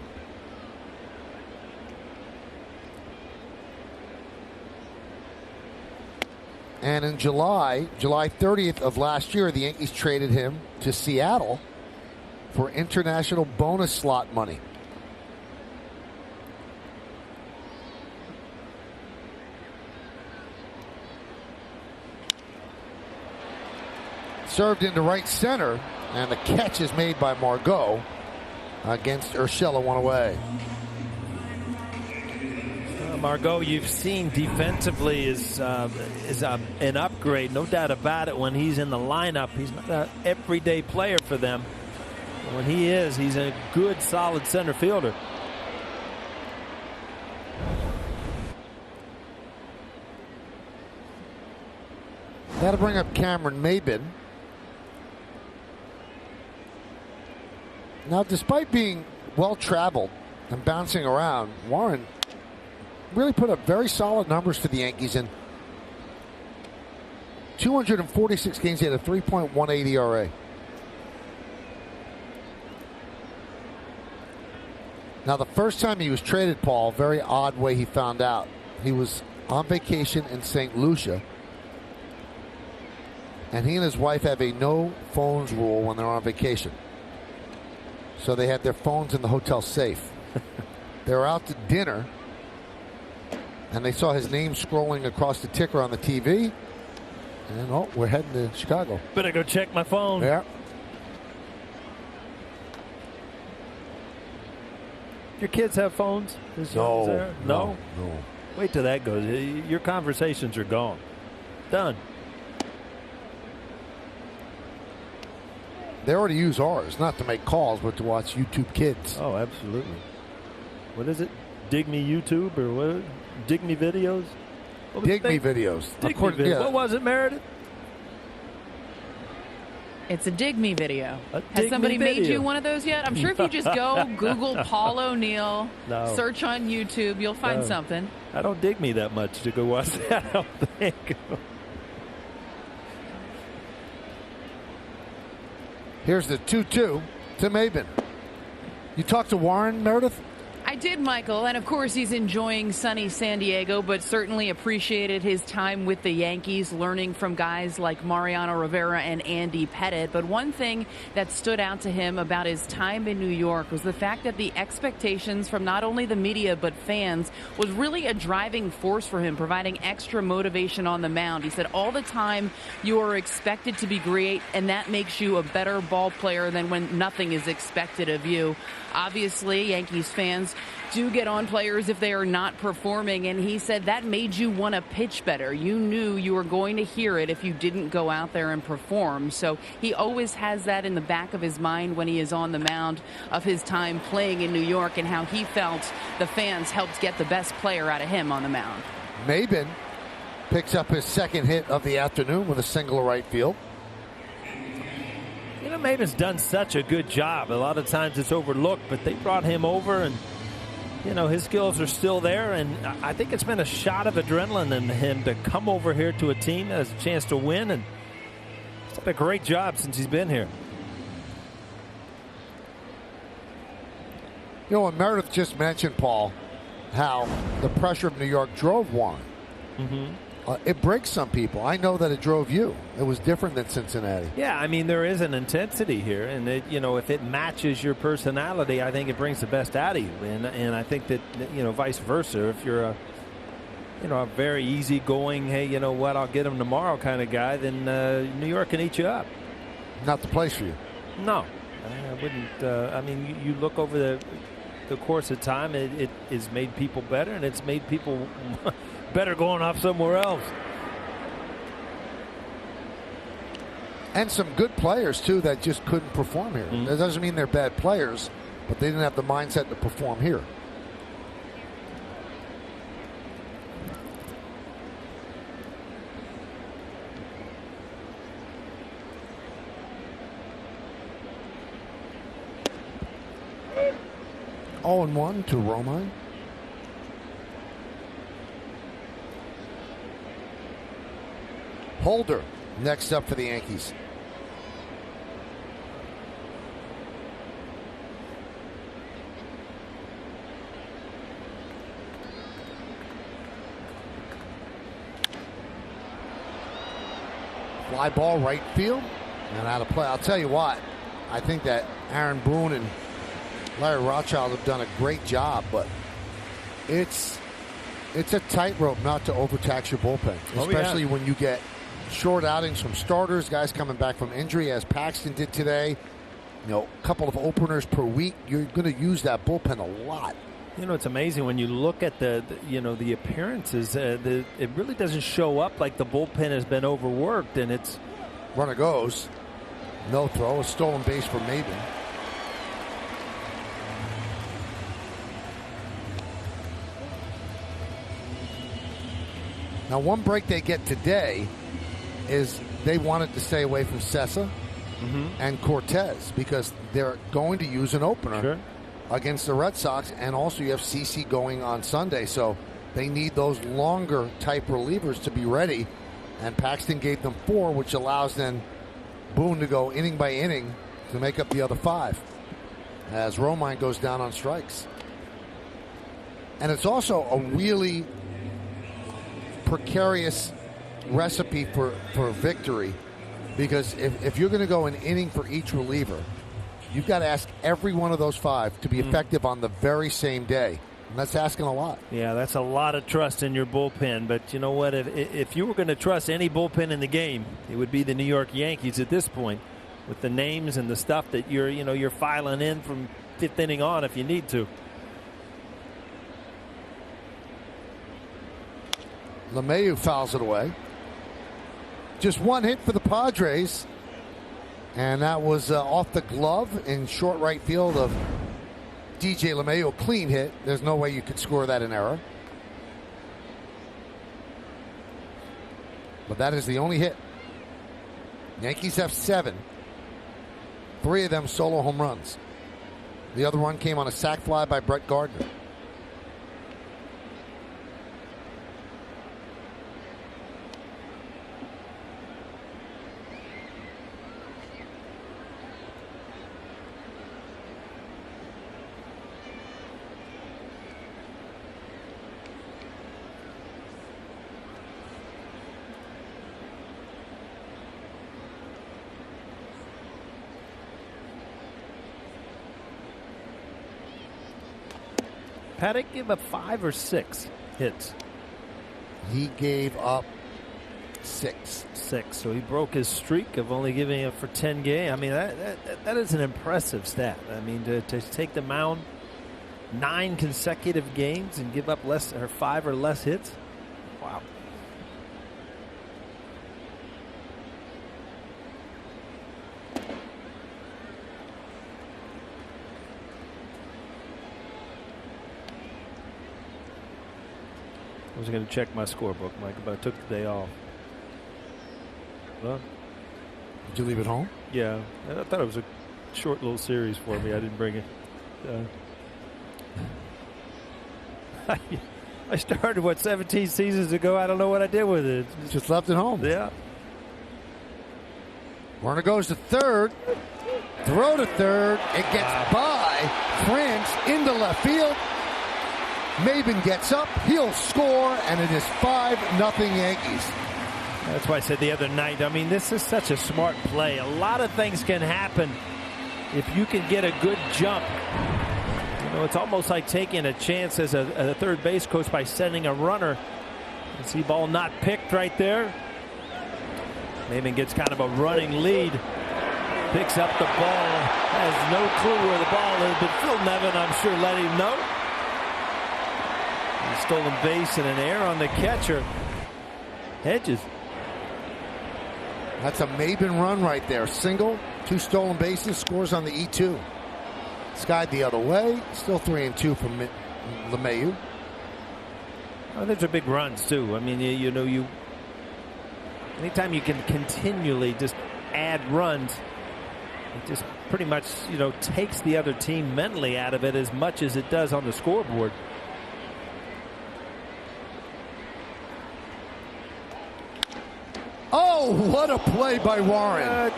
And in July 30th of last year, the Yankees traded him to Seattle for international bonus slot money. Served into right center, and the catch is made by Margot against Urshela, one away. Margot, you've seen defensively is an upgrade, no doubt about it. When he's in the lineup, he's not an everyday player for them. But when he is, he's a good, solid center fielder. That'll bring up Cameron Maybin. Now, despite being well-traveled and bouncing around, Warren really put up very solid numbers for the Yankees. In 246 games, he had a 3.18 ERA. Now, the first time he was traded, Paul, very odd way he found out. He was on vacation in St. Lucia, and he and his wife have a no phones rule when they're on vacation. So they had their phones in the hotel safe. They were out to dinner, and they saw his name scrolling across the ticker on the TV. And, oh, we're heading to Chicago. Better go check my phone. Yeah. Your kids have phones? No. Wait till that goes. Your conversations are gone. Done. They already use ours, not to make calls, but to watch YouTube Kids. Oh, absolutely. What is it? Dig Me YouTube or what? Dig Me Videos? Dig Me Videos. Dig Me Videos. What was it, Meredith? It's a Dig Me video. Has somebody made you one of those yet? I'm sure if you just go Google Paul O'Neill, search on YouTube, you'll find something. I don't dig me that much to go watch that, I don't think. Here's the 2-2 to Maybin. You talked to Warren, Meredith? I did, Michael, and of course he's enjoying sunny San Diego, but certainly appreciated his time with the Yankees, learning from guys like Mariano Rivera and Andy Pettitte. But one thing that stood out to him about his time in New York was the fact that the expectations from not only the media but fans was really a driving force for him, providing extra motivation on the mound. He said all the time you are expected to be great, and that makes you a better ball player than when nothing is expected of you. Obviously, Yankees fans do get on players if they are not performing, and he said that made you want to pitch better. You knew you were going to hear it if you didn't go out there and perform. So he always has that in the back of his mind when he is on the mound of his time playing in New York and how he felt the fans helped get the best player out of him on the mound. Maybin picks up his second hit of the afternoon with a single to right field. You know, Maybin's done such a good job. A lot of times it's overlooked, but they brought him over, and, you know, his skills are still there. And I think it's been a shot of adrenaline in him to come over here to a team that has a chance to win. And he's done a great job since he's been here. You know, and Meredith just mentioned, Paul, how the pressure of New York drove Warren. It breaks some people. I know that it drove you. It was different than Cincinnati. Yeah, I mean, there is an intensity here, and if it matches your personality, I think it brings the best out of you. And I think that vice versa. If you're a very easygoing, hey, you know what, I'll get them tomorrow kind of guy, then New York can eat you up. Not the place for you. No, I wouldn't. I mean, you look over the course of time, it has made people better, and it's made people better going off somewhere else. And some good players, too, that just couldn't perform here. That doesn't mean they're bad players, but they didn't have the mindset to perform here. Oh, and 1 to Romine. Holder next up for the Yankees. Fly ball right field and out of play. I'll tell you what, I think that Aaron Boone and Larry Rothschild have done a great job, but it's a tightrope not to overtax your bullpen, especially when you get short outings from starters, guys coming back from injury, as Paxton did today. A couple of openers per week. You're going to use that bullpen a lot. It's amazing when you look at the appearances. It really doesn't show up like the bullpen has been overworked, and it's runner goes, no throw, a stolen base for Maben. Now, one break they get today is they wanted to stay away from Sessa and Cortez because they're going to use an opener against the Red Sox, and also you have CC going on Sunday, so they need those longer type relievers to be ready, and Paxton gave them 4, which allows then Boone to go inning by inning to make up the other 5 as Romine goes down on strikes. And it's also a really precarious recipe for victory, because if you're going to go an inning for each reliever, you've got to ask every one of those 5 to be effective on the very same day. And that's asking a lot. Yeah, that's a lot of trust in your bullpen. But you know what? If you were going to trust any bullpen in the game, it would be the New York Yankees at this point, with the names and the stuff that you're filing in from 5th inning on if you need to. LeMahieu fouls it away. Just 1 hit for the Padres, and that was off the glove in short right field of DJ LeMahieu. Clean hit. There's no way you could score that in error. But that is the only hit. Yankees have 7. 3 of them solo home runs. The other one came on a sac fly by Brett Gardner. Paddock gave up 5 or 6 hits. He gave up 6. 6. So he broke his streak of only giving up for 10 games. I mean, that is an impressive stat. I mean, to take the mound 9 consecutive games and give up 5 or less hits. Wow. I was going to check my scorebook, Mike, but I took the day off. Well, did you leave it home? Yeah. I thought it was a short little series for me. I didn't bring it. I started, 17 seasons ago? I don't know what I did with it. Just left it home. Yeah. Runner goes to third. Throw to third. It gets by France into left field. Maben gets up, he'll score, and it is 5-0 Yankees. That's why I said the other night, I mean, this is such a smart play. A lot of things can happen if you can get a good jump. You know, it's almost like taking a chance as a third base coach by sending a runner. You see ball not picked right there. Maben gets kind of a running lead. Picks up the ball. Has no clue where the ball is, but Phil Nevin, I'm sure, let him know. A stolen base and an error on the catcher. Hedges. That's a Maben run right there. Single, 2 stolen bases, scores on the E2. Skied the other way. Still 3-2 from LeMahieu. Oh, those are big runs too. I mean, you know, anytime you can continually just add runs, it just pretty much, you know, takes the other team mentally out of it as much as it does on the scoreboard. Oh, what a play by Warren.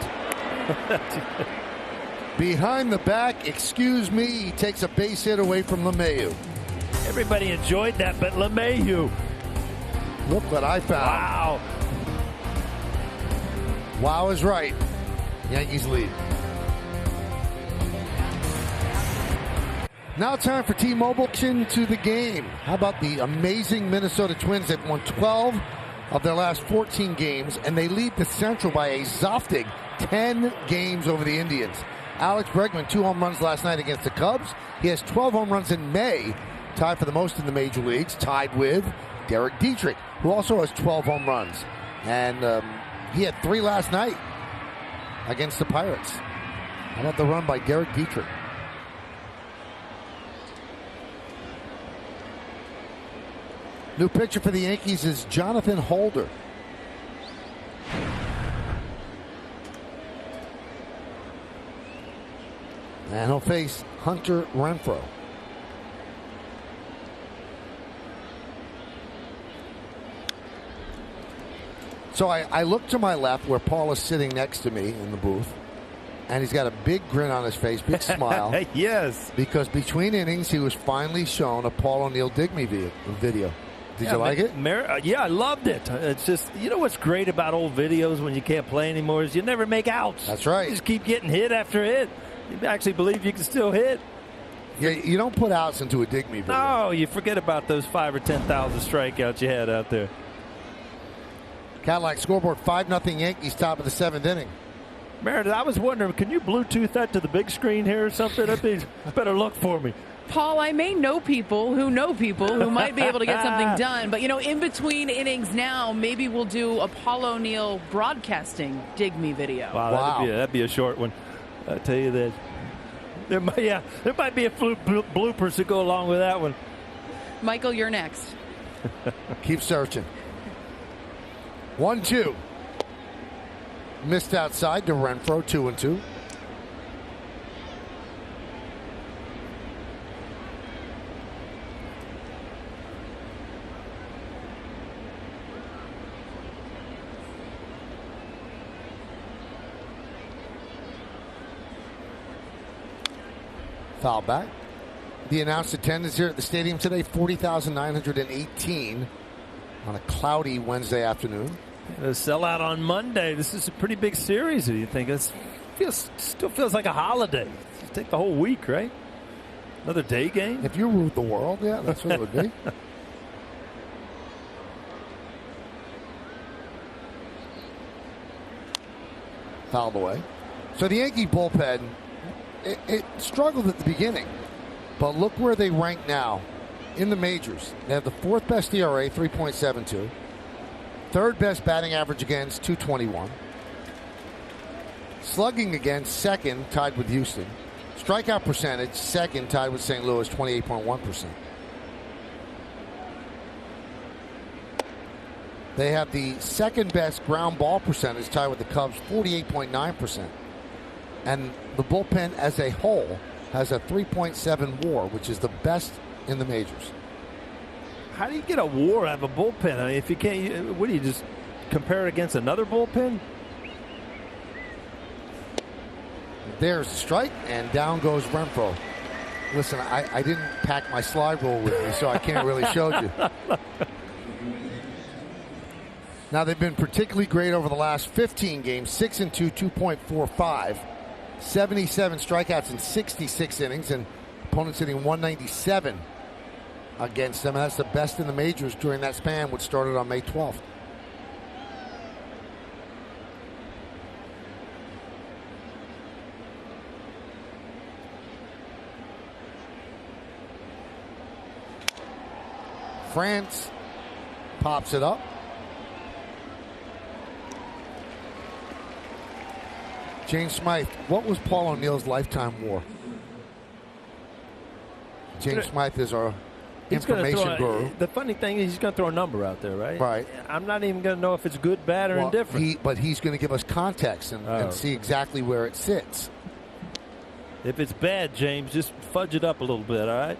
Behind the back, excuse me, he takes a base hit away from LeMahieu. Everybody enjoyed that, but LeMahieu. Look what I found. Wow. Wow is right. Yankees lead. Now time for T-Mobile to the game. How about the amazing Minnesota Twins? They've won 12 of their last 14 games, and they lead the Central by a Zoftig 10 games over the Indians. Alex Bregman, 2 home runs last night against the Cubs. He has 12 home runs in May, tied for the most in the major leagues, tied with Derek Dietrich, who also has 12 home runs. And he had 3 last night against the Pirates. How about the run by Derek Dietrich? New pitcher for the Yankees is Jonathan Holder. And he'll face Hunter Renfroe. So I look to my left where Paul is sitting next to me in the booth. And he's got a big grin on his face, big smile. Yes. Because between innings, he was finally shown a Paul O'Neill Digme video. Did you like it? Yeah, I loved it. It's just, you know what's great about old videos when you can't play anymore is you never make outs. That's right. You just keep getting hit after hit. You actually believe you can still hit. Yeah, you don't put outs into a Digme video. No, you forget about those 5,000 or 10,000 strikeouts you had out there. Cadillac scoreboard, 5-0 Yankees, top of the 7th inning. Meredith, I was wondering, can you Bluetooth that to the big screen here or something? That'd be better look for me. Paul, I may know people who might be able to get something done. But, you know, in between innings now, maybe we'll do a Paul O'Neill broadcasting Digme video. Wow. That'd be a short one. I'll tell you that. There might be a few bloopers to go along with that one. Michael, you're next. Keep searching. 1-2. Missed outside to Renfroe, 2-2. Foul back. The announced attendance here at the stadium today, 40,918 on a cloudy Wednesday afternoon. A sellout on Monday. This is a pretty big series. You think it still feels like a holiday. Just take the whole week, right? Another day game. If you ruled the world, yeah, that's what it would be. Fouled away. So the Yankee bullpen, it struggled at the beginning, but look where they rank now in the majors. They have the 4th best ERA, 3.72. 3rd best batting average against, 221. Slugging against, 2nd, tied with Houston. Strikeout percentage, 2nd, tied with St. Louis, 28.1%. They have the 2nd best ground ball percentage, tied with the Cubs, 48.9%. And the bullpen as a whole has a 3.7 WAR, which is the best in the majors. How do you get a WAR out of a bullpen? I mean, if you can't, what do you just compare it against another bullpen? There's the strike, and down goes Renfroe. Listen, I didn't pack my slide rule with me, so I can't really show you. Now, they've been particularly great over the last 15 games, 6-2, 2.45, 77 strikeouts in 66 innings, and opponents hitting 197 against them. That's the best in the majors during that span, which started on May 12th. France pops it up. James Smythe, what was Paul O'Neill's lifetime WAR? James Smythe is our information guru. The funny thing is he's going to throw a number out there, right? Right. I'm not even going to know if it's good, bad, or indifferent. But he's going to give us context and see exactly where it sits. If it's bad, James, just fudge it up a little bit, all right?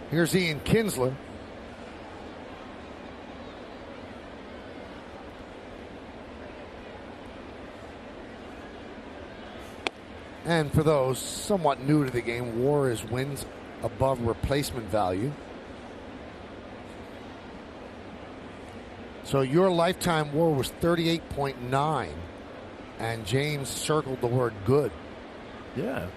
Here's Ian Kinsler. And for those somewhat new to the game, WAR is wins above replacement value. So your lifetime WAR was 38.9, and James circled the word good. Yeah.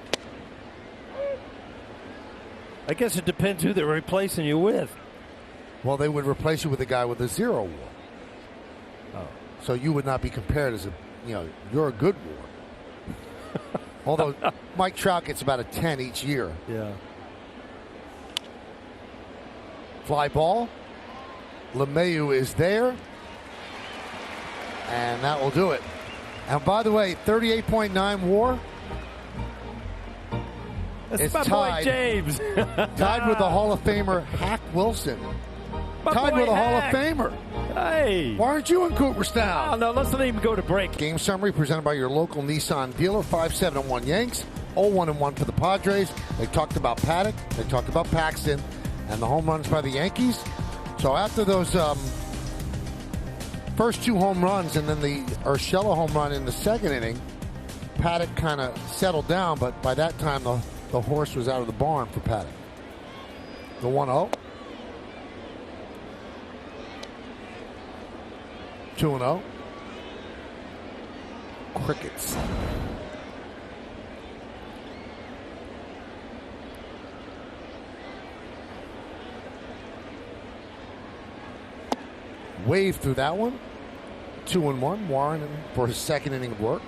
I guess it depends who they're replacing you with. Well, they would replace you with a guy with a 0 WAR. Oh. So you would not be compared as you're a good WAR. Although Mike Trout gets about a 10 each year. Yeah. Fly ball. LeMahieu is there. And that will do it. And by the way, 38.9 WAR. That's my boy James. Tied with the Hall of Famer Hack Wilson. Tied with a Hall of Famer. Hey. Why aren't you in Cooperstown? Oh, no, let's not even go to break. Game summary presented by your local Nissan dealer. 5-7-1 Yanks. 0-1-1 for the Padres. They talked about Paddock. They talked about Paxton. And the home runs by the Yankees. So after those first 2 home runs and then the Urshela home run in the second inning, Paddock kind of settled down. But by that time, the horse was out of the barn for Paddock. The 1-0. 2-0. Crickets. Wave through that one. 2-1. Warren for his second inning of work.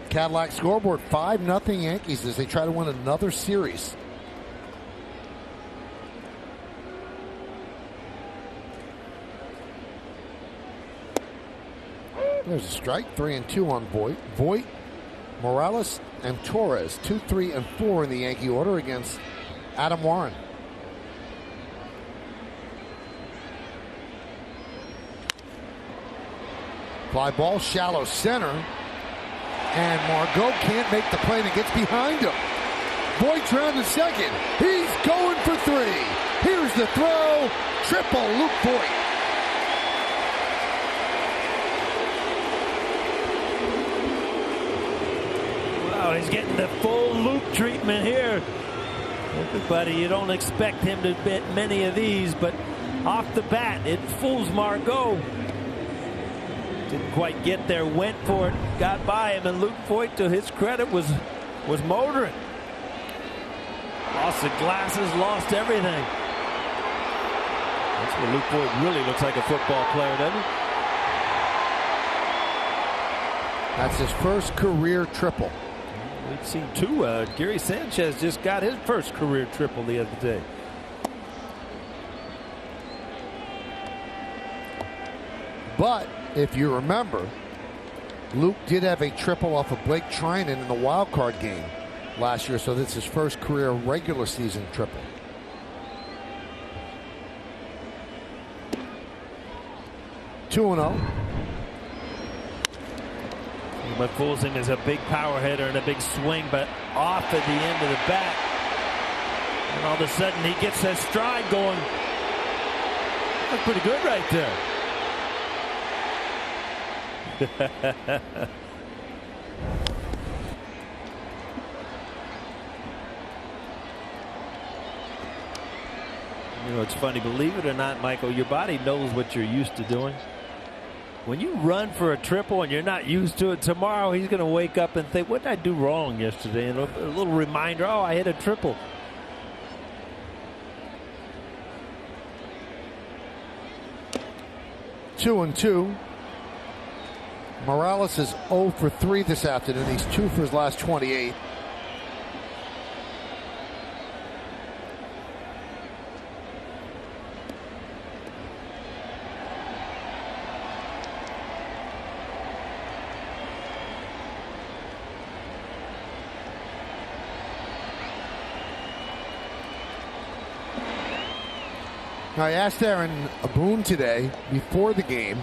Cadillac scoreboard, 5-0 Yankees as they try to win another series. There's a strike, 3-2 on Voit. Voit, Morales, and Torres, 2, 3, and 4 in the Yankee order against Adam Warren. Fly ball, shallow center. And Margot can't make the play and gets behind him. Voigt's round to second. He's going for 3. Here's the throw. Triple Luke Voigt. Wow, he's getting the full loop treatment here. Everybody, you don't expect him to hit many of these, but off the bat, it fools Margot. Didn't quite get there, went for it, got by him, and Luke Voigt, to his credit, was motoring. Lost the glasses, lost everything. That's where Luke Voigt really looks like a football player, doesn't he? That's his first career triple. We've seen 2. Gary Sanchez just got his first career triple the other day. But if you remember, Luke did have a triple off of Blake Trinan in the wild card game last year, so this is his first career regular season triple. But fools him as a big power hitter and a big swing, but off at the end of the bat. And all of a sudden he gets that stride going. That's pretty good right there. You know, it's funny, believe it or not, Michael, your body knows what you're used to doing. When you run for a triple and you're not used to it, tomorrow he's going to wake up and think, what did I do wrong yesterday? And a little reminder, oh, I hit a triple. Two and two. Morales is 0 for 3 this afternoon. He's 2 for his last 28. I asked Aaron Boone today before the game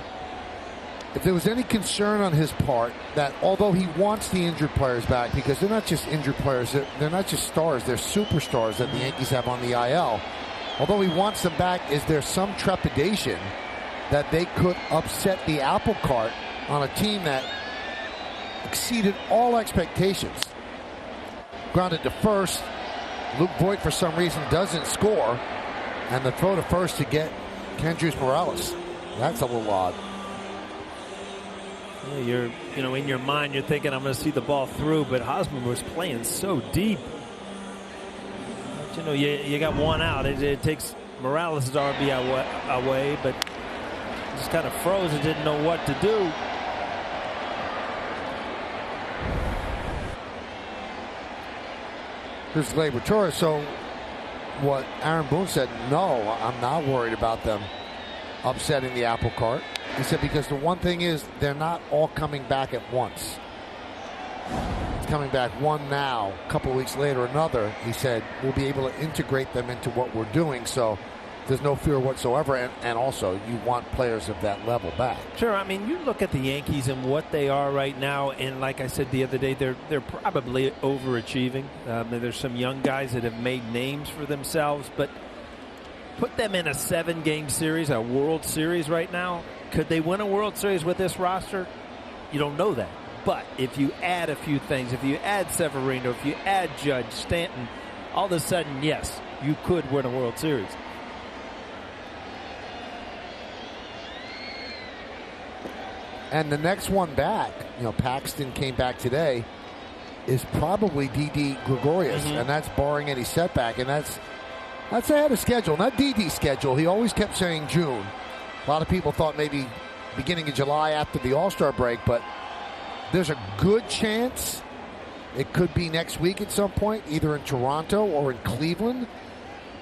if there was any concern on his part that although he wants the injured players back, because they're not just injured players, they're not just stars, they're superstars that the Yankees have on the IL. Although he wants them back, is there some trepidation that they could upset the apple cart on a team that exceeded all expectations? Grounded to first. Luke Voigt, for some reason, doesn't score. And the throw to first to get Kendrys Morales. That's a little odd. Yeah, in your mind, you're thinking, I'm going to see the ball through, but Hosmer was playing so deep. But, you got one out. It takes Morales' RB away, but just kind of froze and didn't know what to do. Here's Gleyber Torres. So what Aaron Boone said, no, I'm not worried about them upsetting the apple cart. He said because the one thing is they're not all coming back at once. It's coming back one now, a couple of weeks later another. He said we'll be able to integrate them into what we're doing, so there's no fear whatsoever. And also you want players of that level back. Sure. I mean, you look at the Yankees and what they are right now, and like I said the other day, they're probably overachieving. There's some young guys that have made names for themselves, but put them in a 7-game series, a World Series right now. Could they win a World Series with this roster? You don't know that. But if you add a few things, if you add Severino, if you add Judge, Stanton, all of a sudden, yes, you could win a World Series. And the next one back, Paxton came back today, is probably Didi Gregorius, and that's barring any setback, and that's ahead of schedule. Not Didi's schedule. He always kept saying June. A lot of people thought maybe beginning of July after the All-Star break, but there's a good chance it could be next week at some point, either in Toronto or in Cleveland.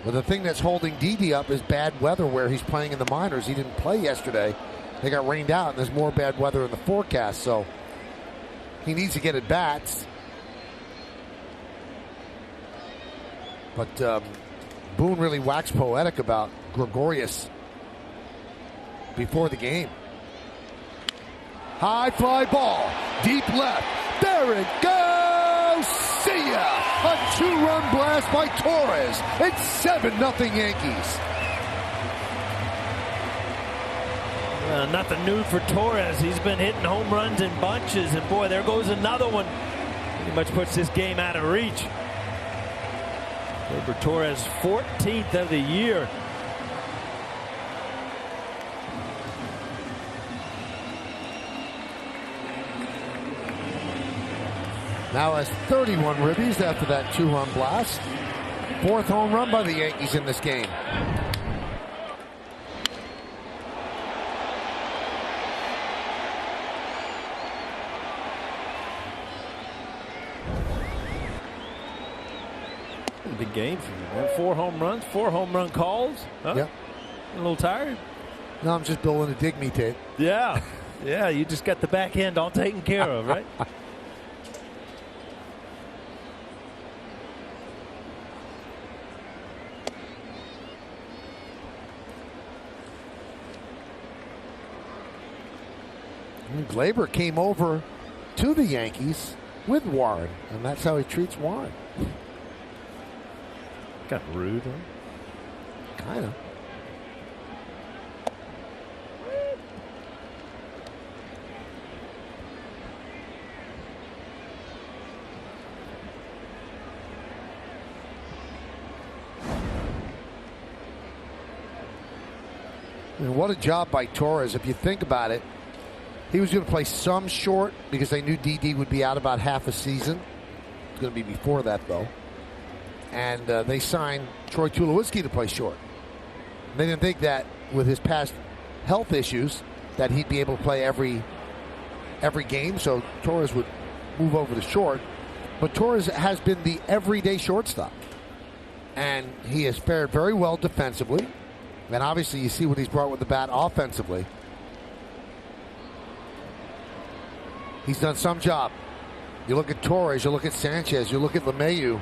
But the thing that's holding Didi up is bad weather where he's playing in the minors. He didn't play yesterday. They got rained out, and there's more bad weather in the forecast, so he needs to get at bats. But Boone really waxed poetic about Gregorius before the game. High fly ball, deep left. There it goes. See ya! A 2-run blast by Torres. It's 7-0 Yankees. Nothing new for Torres. He's been hitting home runs in bunches, and boy, there goes another one. Pretty much puts this game out of reach. Gleyber Torres, 14th of the year. Now has 31 ribbies after that 2-run blast. 4th home run by the Yankees in this game. Big game for you, man. 4 home runs, 4 home run calls. Huh? Yep. A little tired? No, I'm just building a dig me tape. Yeah. Yeah, you just got the back end all taken care of, right? Gleyber came over to the Yankees with Warren, and that's how he treats Warren. Got rude, huh? Kind of. And what a job by Torres. If you think about it, he was going to play some short because they knew Didi would be out about half a season. It's going to be before that, though. And they signed Troy Tulowitzki to play short. And they didn't think that with his past health issues that he'd be able to play every game, so Torres would move over to short. But Torres has been the everyday shortstop. And he has fared very well defensively. And obviously you see what he's brought with the bat offensively. He's done some job. You look at Torres, you look at Sanchez, you look at LeMahieu.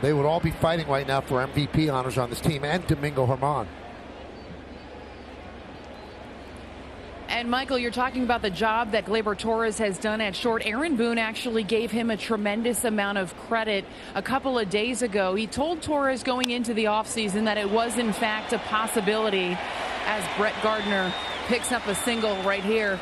They would all be fighting right now for MVP honors on this team, and Domingo Germán. And Michael, you're talking about the job that Gleyber Torres has done at short. Aaron Boone actually gave him a tremendous amount of credit a couple of days ago. He told Torres going into the offseason that it was in fact a possibility, as Brett Gardner picks up a single right here,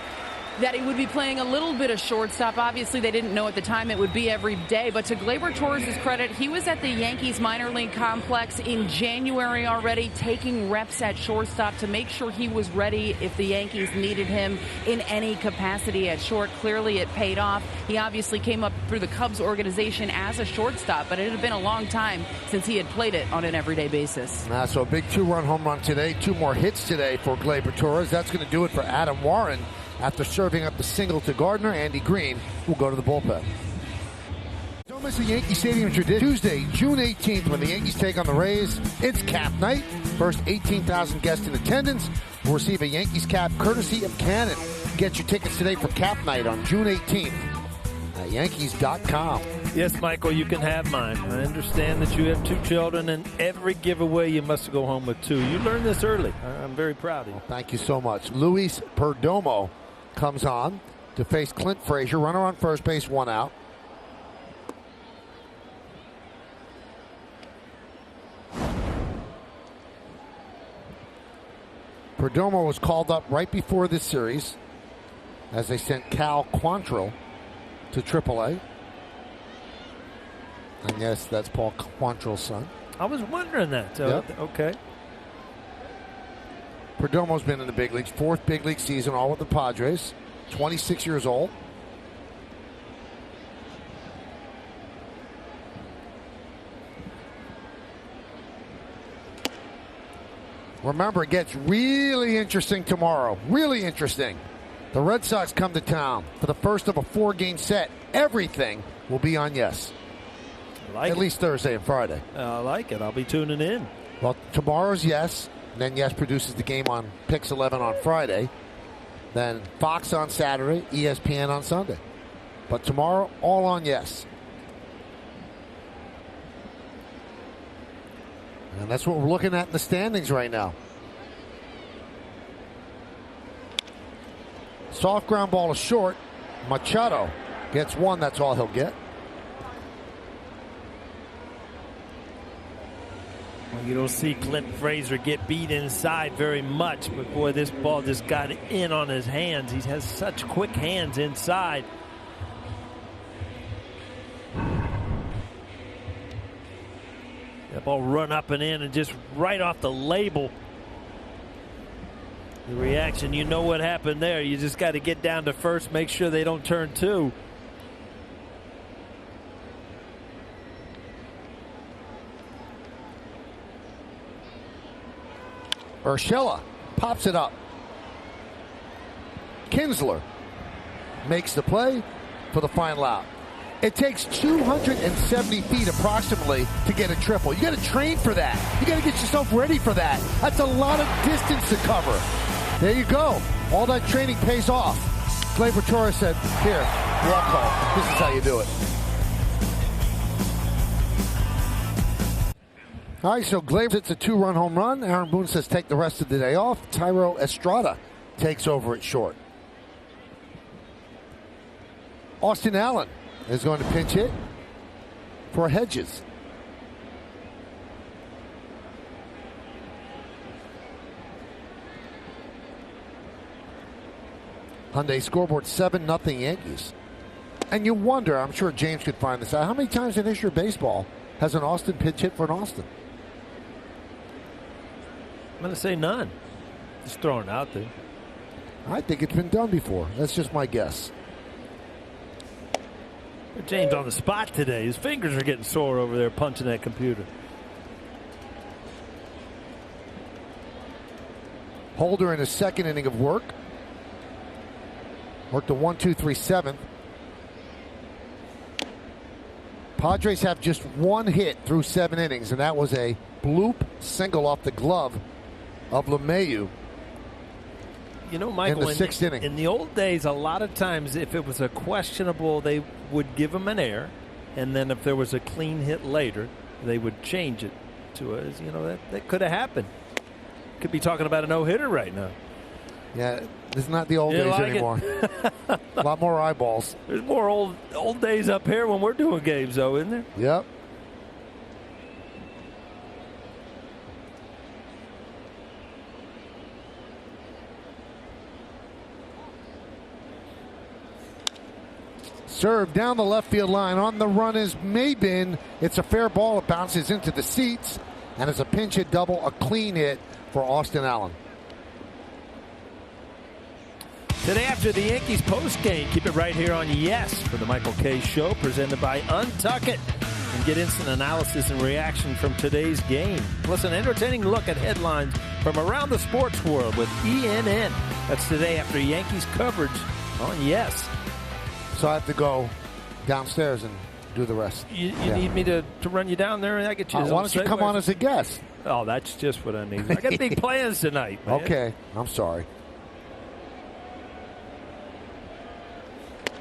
that he would be playing a little bit of shortstop. Obviously, they didn't know at the time it would be every day. But to Gleyber Torres' credit, he was at the Yankees minor league complex in January already, taking reps at shortstop to make sure he was ready if the Yankees needed him in any capacity at short. Clearly, it paid off. He obviously came up through the Cubs organization as a shortstop, but it had been a long time since he had played it on an everyday basis. So a big 2-run home run today, 2 more hits today for Gleyber Torres. That's going to do it for Adam Warren. After serving up the single to Gardner, Andy Green will go to the bullpen. Don't miss the Yankee Stadium tradition. Tuesday, June 18th, when the Yankees take on the Rays. It's cap night. First 18,000 guests in attendance will receive a Yankees cap courtesy of Cannon. Get your tickets today for cap night on June 18th at Yankees.com. Yes, Michael, you can have mine. I understand that you have 2 children, and every giveaway you must go home with 2. You learned this early. I'm very proud of you. Well, thank you so much. Luis Perdomo comes on to face Clint Frazier. Runner on first base, 1 out. Perdomo was called up right before this series as they sent Cal Quantrill to AAA. And yes, that's Paul Quantrill's son. I was wondering that. Yep. Okay. Perdomo's been in the big leagues, 4th big league season, all with the Padres. 26 years old. Remember, it gets really interesting tomorrow. Really interesting. The Red Sox come to town for the first of a 4-game set. Everything will be on Yes. At least Thursday and Friday. I like it. I'll be tuning in. Well, tomorrow's Yes. And then Yes produces the game on Pix 11 on Friday. Then Fox on Saturday, ESPN on Sunday. But tomorrow, all on Yes. And that's what we're looking at in the standings right now. Soft ground ball is short. Machado gets 1. That's all he'll get. Well, you don't see Clint Frazier get beat inside very much, but boy, this ball just got in on his hands. He has such quick hands inside. That ball run up and in and just right off the label. The reaction, you know what happened there. You just got to get down to first, make sure they don't turn 2. Urshela pops it up. Kinsler makes the play for the final out. It takes 270 feet approximately to get a triple. You got to train for that. You got to get yourself ready for that. That's a lot of distance to cover. There you go. All that training pays off. Gleyber Torres said, here, walk home. This is how you do it. All right, so Gleyber hits a 2-run home run. Aaron Boone says take the rest of the day off. Tyro Estrada takes over at short. Austin Allen is going to pinch hit for Hedges. Hyundai scoreboard 7-0 Yankees. And you wonder, I'm sure James could find this out, how many times in history of baseball has an Austin pinch hit for an Austin? I'm going to say none. Just throwing it out there. I think it's been done before. That's just my guess. James on the spot today. His fingers are getting sore over there punching that computer. Holder in his second inning of work. Worked a 1-2-3-7. Padres have just one hit through 7 innings, and that was a bloop single off the glove of LeMahieu. You know, Michael, in the 6th inning. In the old days, a lot of times if it was a questionable, they would give him an error, and then if there was a clean hit later, they would change it to a, you know, that could have happened. Could be talking about a no-hitter right now. Yeah, this is not the old days anymore. A lot more eyeballs. There's more old days up here when we're doing games, though, isn't there? Yep. Serve down the left field line. On the run is Maybin. It's a fair ball. It bounces into the seats. And it's a pinch hit double, a clean hit for Austin Allen. Today after the Yankees postgame, keep it right here on Yes for the Michael Kay Show, presented by Untuck It. And get instant analysis and reaction from today's game. Plus an entertaining look at headlines from around the sports world with ENN. That's today after Yankees coverage on Yes. So I have to go downstairs and do the rest. You need me to run you down there and I get you. Why don't you come on as a guest? Oh, that's just what I need. I got big plans tonight, man. Okay, I'm sorry.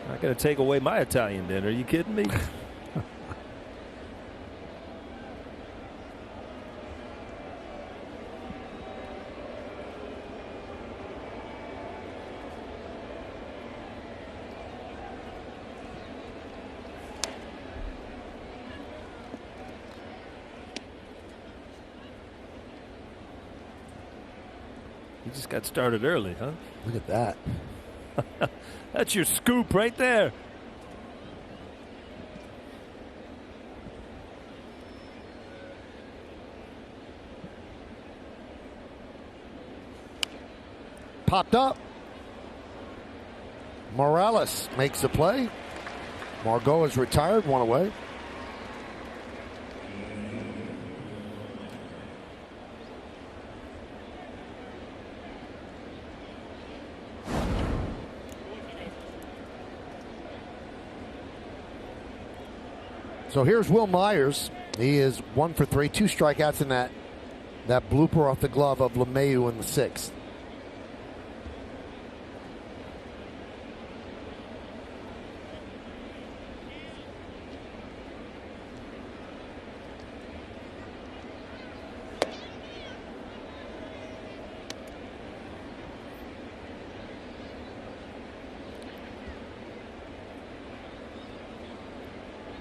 Not going to take away my Italian dinner. Are you kidding me? You just got started early, huh? Look at that. That's your scoop right there. Popped up. Morales makes the play. Margot is retired, one away. So here's Will Myers. He is 1 for 3, 2 strikeouts in that blooper off the glove of LeMahieu in the 6th.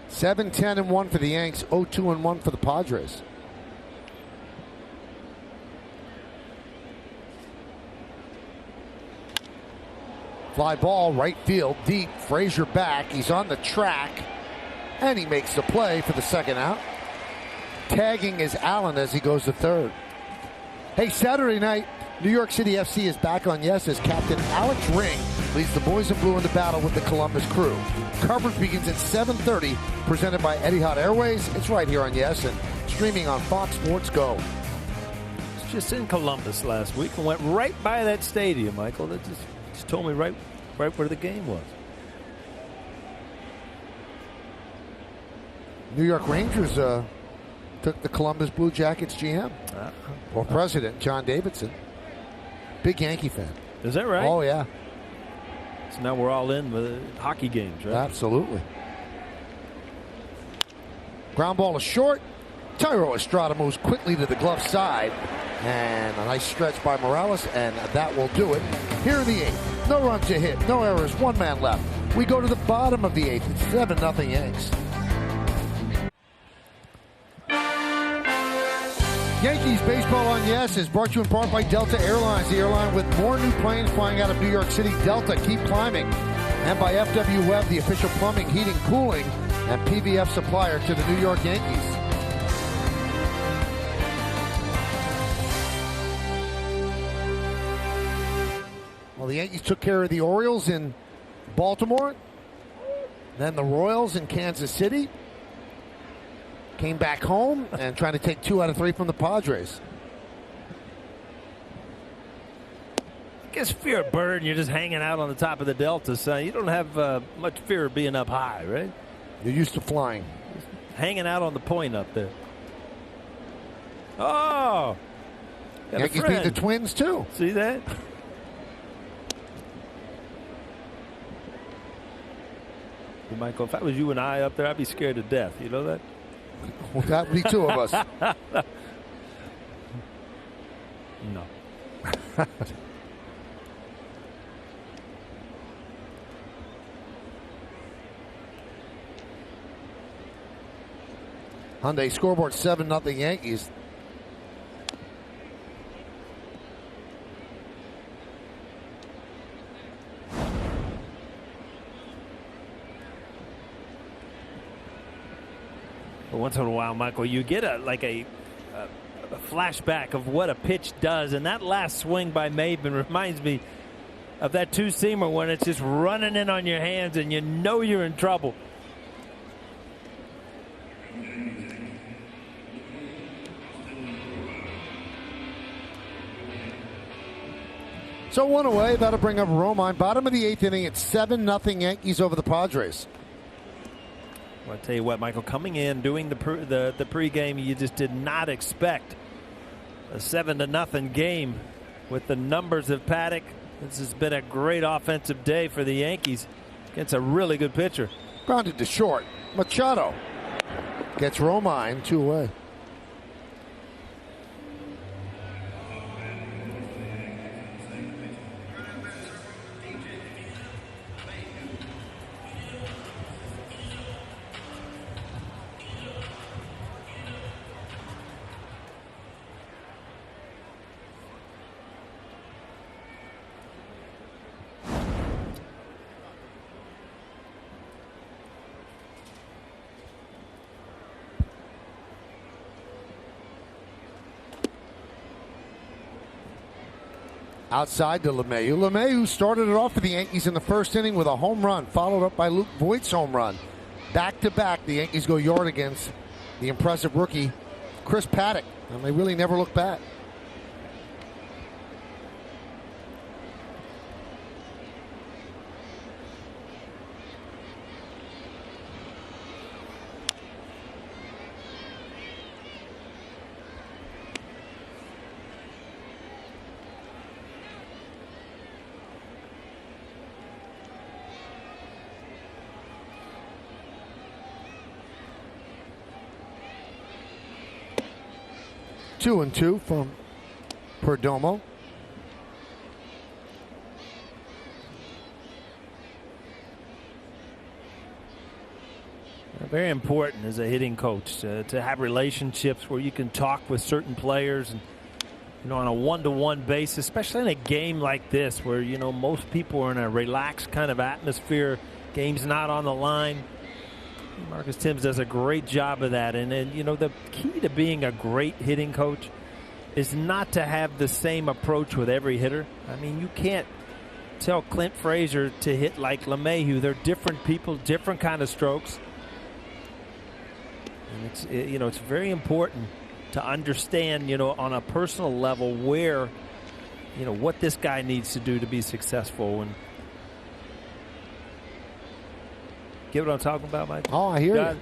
Seven, 10-1 for the Yanks, 0-2-1 for the Padres. Fly ball, right field, deep. Frazier back. He's on the track, and he makes the play for the second out. Tagging is Allen as he goes to third. Hey, Saturday night, New York City FC is back on Yes as Captain Alex Ring leads the boys in blue in the battle with the Columbus Crew. Coverage begins at 7:30, presented by Etihad Airways. It's right here on Yes and streaming on Fox Sports Go. Was just in Columbus last week and went right by that stadium, Michael. That just told me right where the game was. New York Rangers took the Columbus Blue Jackets GM or president, John Davidson. Big Yankee fan. Is that right? Oh, yeah. So now we're all in with hockey games, right? Absolutely. Ground ball is short. Tyro Estrada moves quickly to the glove side. And a nice stretch by Morales, and that will do it. Here in the 8th. No runs to hit, no errors, one man left. We go to the bottom of the 8th. It's 7-0 Yanks. Yankees baseball on Yes is brought to you in part by Delta Airlines, the airline with more new planes flying out of New York City. Delta, keep climbing. And by FW Webb, the official plumbing, heating, cooling, and PVF supplier to the New York Yankees. Well, the Yankees took care of the Orioles in Baltimore, then the Royals in Kansas City. Came back home and trying to take 2 out of 3 from the Padres. I guess fear of bird, you're just hanging out on the top of the Delta, so you don't have much fear of being up high, right? You're used to flying. Just hanging out on the point up there. Oh! Yankees beat the Twins, too. See that? Michael, if I was you and I up there, I'd be scared to death. You know that? Well, that would be 2 of us. No. Hyundai scoreboard 7-0 Yankees. Once in a while, Michael, you get a flashback of what a pitch does, and that last swing by Maben reminds me of that two-seamer when it's just running in on your hands and you know you're in trouble. So 1 away, that'll bring up Romine. Bottom of the 8th inning, it's 7-0 Yankees over the Padres. Well, I tell you what, Michael, coming in, doing the pregame, you just did not expect a 7-0 game with the numbers of Paddock. This has been a great offensive day for the Yankees against a really good pitcher. Grounded to short. Machado gets Romine 2 away. Outside to LeMahieu. LeMahieu started it off for the Yankees in the first inning with a home run, followed up by Luke Voigt's home run. Back-to-back, the Yankees go yard against the impressive rookie Chris Paddock, and they really never look back. Two and two from Perdomo. Very important as a hitting coach to have relationships where you can talk with certain players and, you know, on a one-to-one basis, especially in a game like this where, you know, most people are in a relaxed kind of atmosphere. Game's not on the line. Marcus Timms does a great job of that. And you know, the key to being a great hitting coach is not to have the same approach with every hitter. I mean, you can't tell Clint Frazier to hit like LeMahieu. They're different people, different kind of strokes. And it's, you know, it's very important to understand, you know, on a personal level where, you know, what this guy needs to do to be successful. And get what I'm talking about, Mike? Oh, I hear you.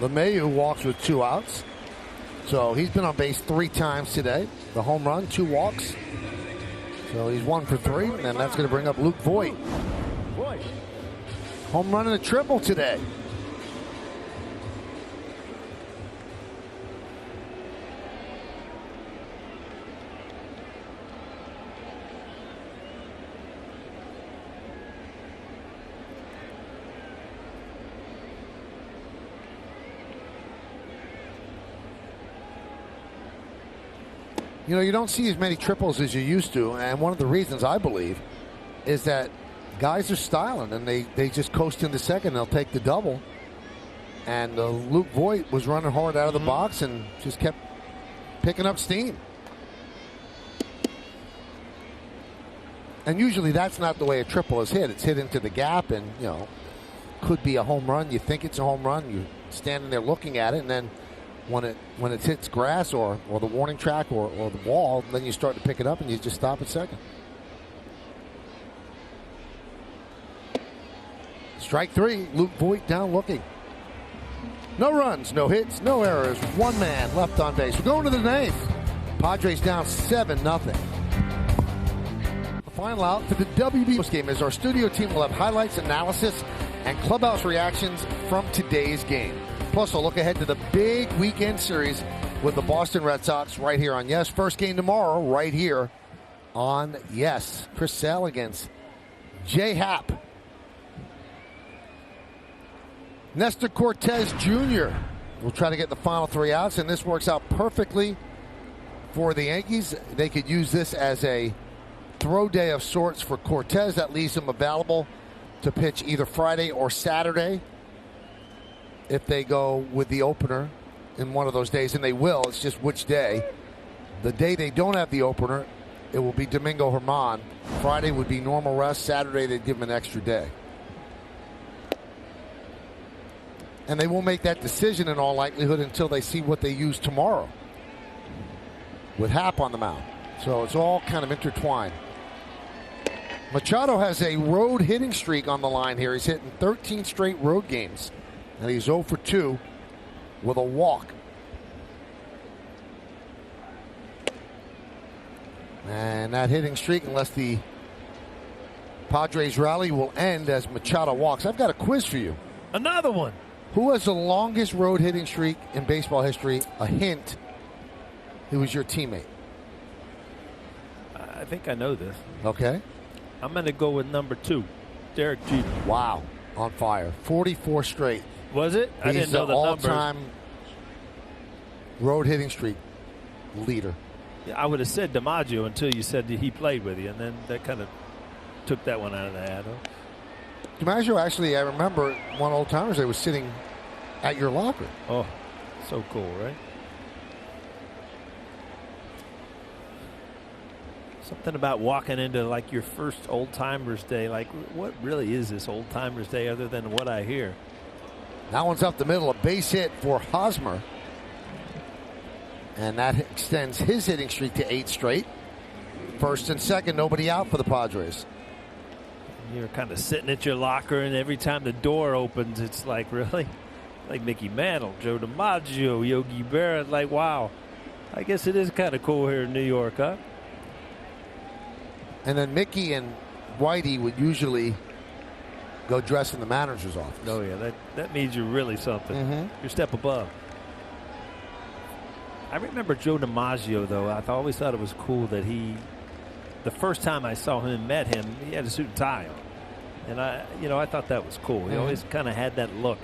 LeMahieu walks with 2 outs. So he's been on base 3 times today. The home run, 2 walks. So he's 1 for 3, and that's going to bring up Luke Voigt. Home run and a triple today. You know, you don't see as many triples as you used to, and one of the reasons, I believe, is that guys are styling, and they just coast into second. They'll take the double. And Luke Voigt was running hard out of the box and just kept picking up steam. And usually that's not the way a triple is hit. It's hit into the gap and, you know, could be a home run. You think it's a home run. You're standing there looking at it, and then when it hits grass or the warning track or the wall, then you start to pick it up and you just stop at second. Strike three. Luke Voigt down looking. No runs, no hits, no errors. One man left on base. We're going to the ninth. Padres down 7-0. The final out for the WB game is our studio team will have highlights, analysis, and clubhouse reactions from today's game. Plus, I'll look ahead to the big weekend series with the Boston Red Sox right here on Yes. First game tomorrow right here on Yes. Chris Sale against Jay Happ. Nestor Cortez Jr. will try to get the final three outs, and this works out perfectly for the Yankees. They could use this as a throw day of sorts for Cortez. That leaves him available to pitch either Friday or Saturday if they go with the opener in one of those days, and they will. It's just which day. The day they don't have the opener, it will be Domingo Germán. Friday would be normal rest. Saturday, they'd give him an extra day. And they won't make that decision in all likelihood until they see what they use tomorrow with Happ on the mound. So it's all kind of intertwined. Machado has a road hitting streak on the line here. He's hitting 13 straight road games. And he's 0 for 2 with a walk. And that hitting streak, unless the Padres rally, will end as Machado walks. I've got a quiz for you. Another one. Who has the longest road hitting streak in baseball history? A hint. Who was your teammate? I think I know this. Okay. I'm going to go with number 2, Derek Jeter. Wow. On fire. 44 straight. Was it? I didn't know the numbers. He's the all-time road hitting streak leader. Yeah, I would have said DiMaggio until you said that he played with you, and then that kind of took that one out of the hat. DiMaggio, actually, I remember one old timers they was sitting at your locker. Oh, so cool, right? Something about walking into like your first old timers day. Like, what really is this old timers day other than what I hear? That one's up the middle, a base hit for Hosmer. And that extends his hitting streak to 8 straight. First and second, nobody out for the Padres. You're kind of sitting at your locker, and every time the door opens, it's like, really? Like Mickey Mantle, Joe DiMaggio, Yogi Berra. Like, wow. I guess it is kind of cool here in New York, huh? And then Mickey and Whitey would usually go dress in the manager's office. Oh, yeah. That means you're really something. You're a step above. I remember Joe DiMaggio, though. I always thought it was cool that the first time I saw him and met him, he had a suit and tie on. And I thought that was cool. He always kind of had that look.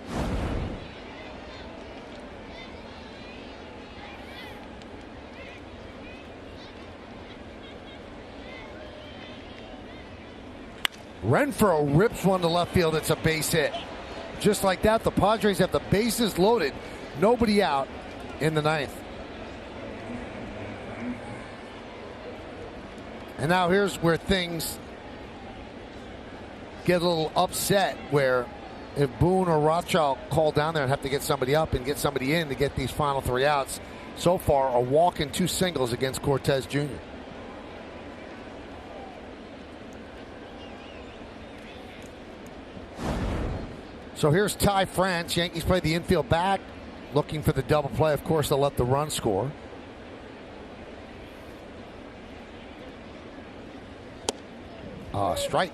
Renfroe rips one to left field. It's a base hit. Just like that, the Padres have the bases loaded. Nobody out in the ninth. And now here's where things get a little upset, where if Boone or Rothschild call down there and have to get somebody up and get somebody in to get these final 3 outs, so far a walk and 2 singles against Cortez Jr. So here's Ty France. Yankees play the infield back, looking for the double play. Of course, they'll let the run score. Strike.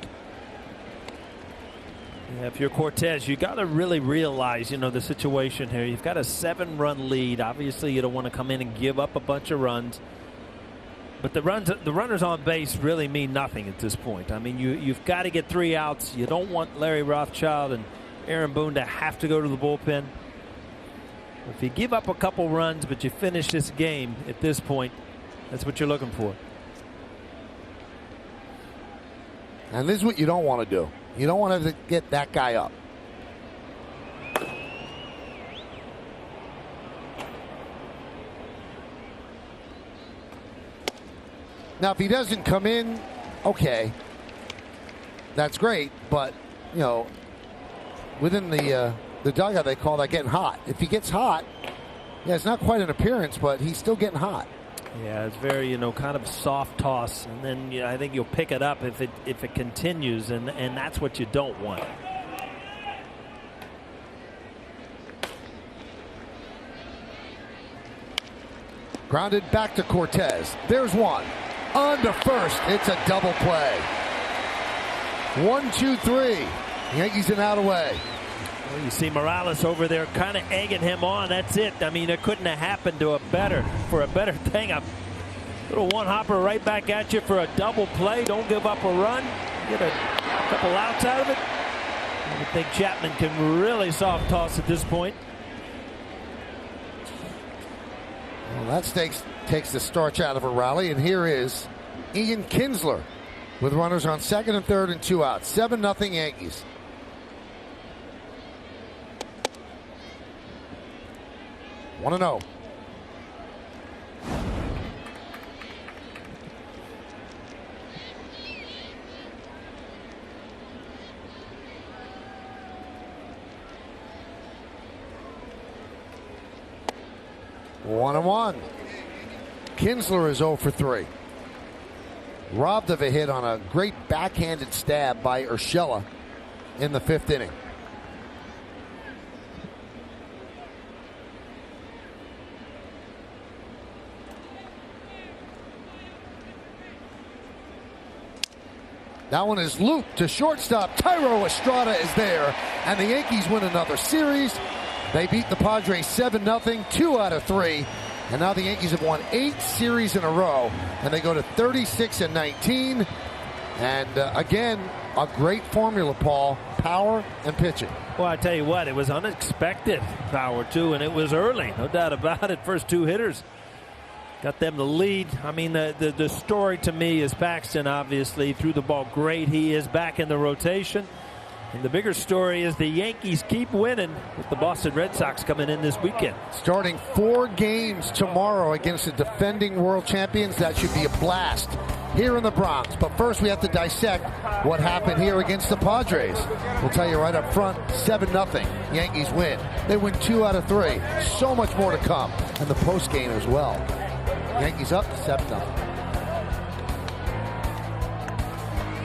Yeah, if you're Cortez, you got to really realize, the situation here. You've got a 7-run lead. Obviously, you don't want to come in and give up a bunch of runs. But the runners on base really mean nothing at this point. I mean, you've got to get 3 outs. You don't want Larry Rothschild and Aaron Boone to have to go to the bullpen. If you give up a couple runs, but you finish this game at this point, That's what you're looking for. And this is what you don't want to do. You don't want to get that guy up. Now, if he doesn't come in, okay, that's great. But, you know, within the dugout, they call that getting hot. If he gets hot, yeah, it's not quite an appearance, but he's still getting hot. Yeah, it's very, kind of soft toss, and then I think you'll pick it up if it continues, and that's what you don't want. Grounded back to Cortez. There's one. On to first. It's a double play. 1, 2, 3. Yankees an out away. Well, you see Morales over there kind of egging him on. That's it. I mean, it couldn't have happened to a better thing. A little one-hopper right back at you for a double play. Don't give up a run. Get a couple outs out of it. I think Chapman can really soft toss at this point. Well, that takes the starch out of a rally, and here is Ian Kinsler with runners on second and third and 2 outs. 7-0 Yankees. One and 0. One and 1. Kinsler is 0 for 3. Robbed of a hit on a great backhanded stab by Urshela in the 5th inning. That one is looped to shortstop. Thairo Estrada is there, and the Yankees win another series. They beat the Padres 7-0, 2 out of 3. And now the Yankees have won 8 series in a row, and they go to 36-19. And again, a great formula, Paul. Power and pitching. Well, I tell you what, it was unexpected power, too, and it was early. No doubt about it. First 2 hitters got them the lead. I mean, the story to me is Paxton, obviously. Threw the ball great. He is back in the rotation. And the bigger story is the Yankees keep winning with the Boston Red Sox coming in this weekend. Starting 4 games tomorrow against the defending world champions. That should be a blast here in the Bronx. But first we have to dissect what happened here against the Padres. We'll tell you right up front, 7-0. Yankees win. They win 2 out of 3. So much more to come. And the post game as well. Yankees up 7-0.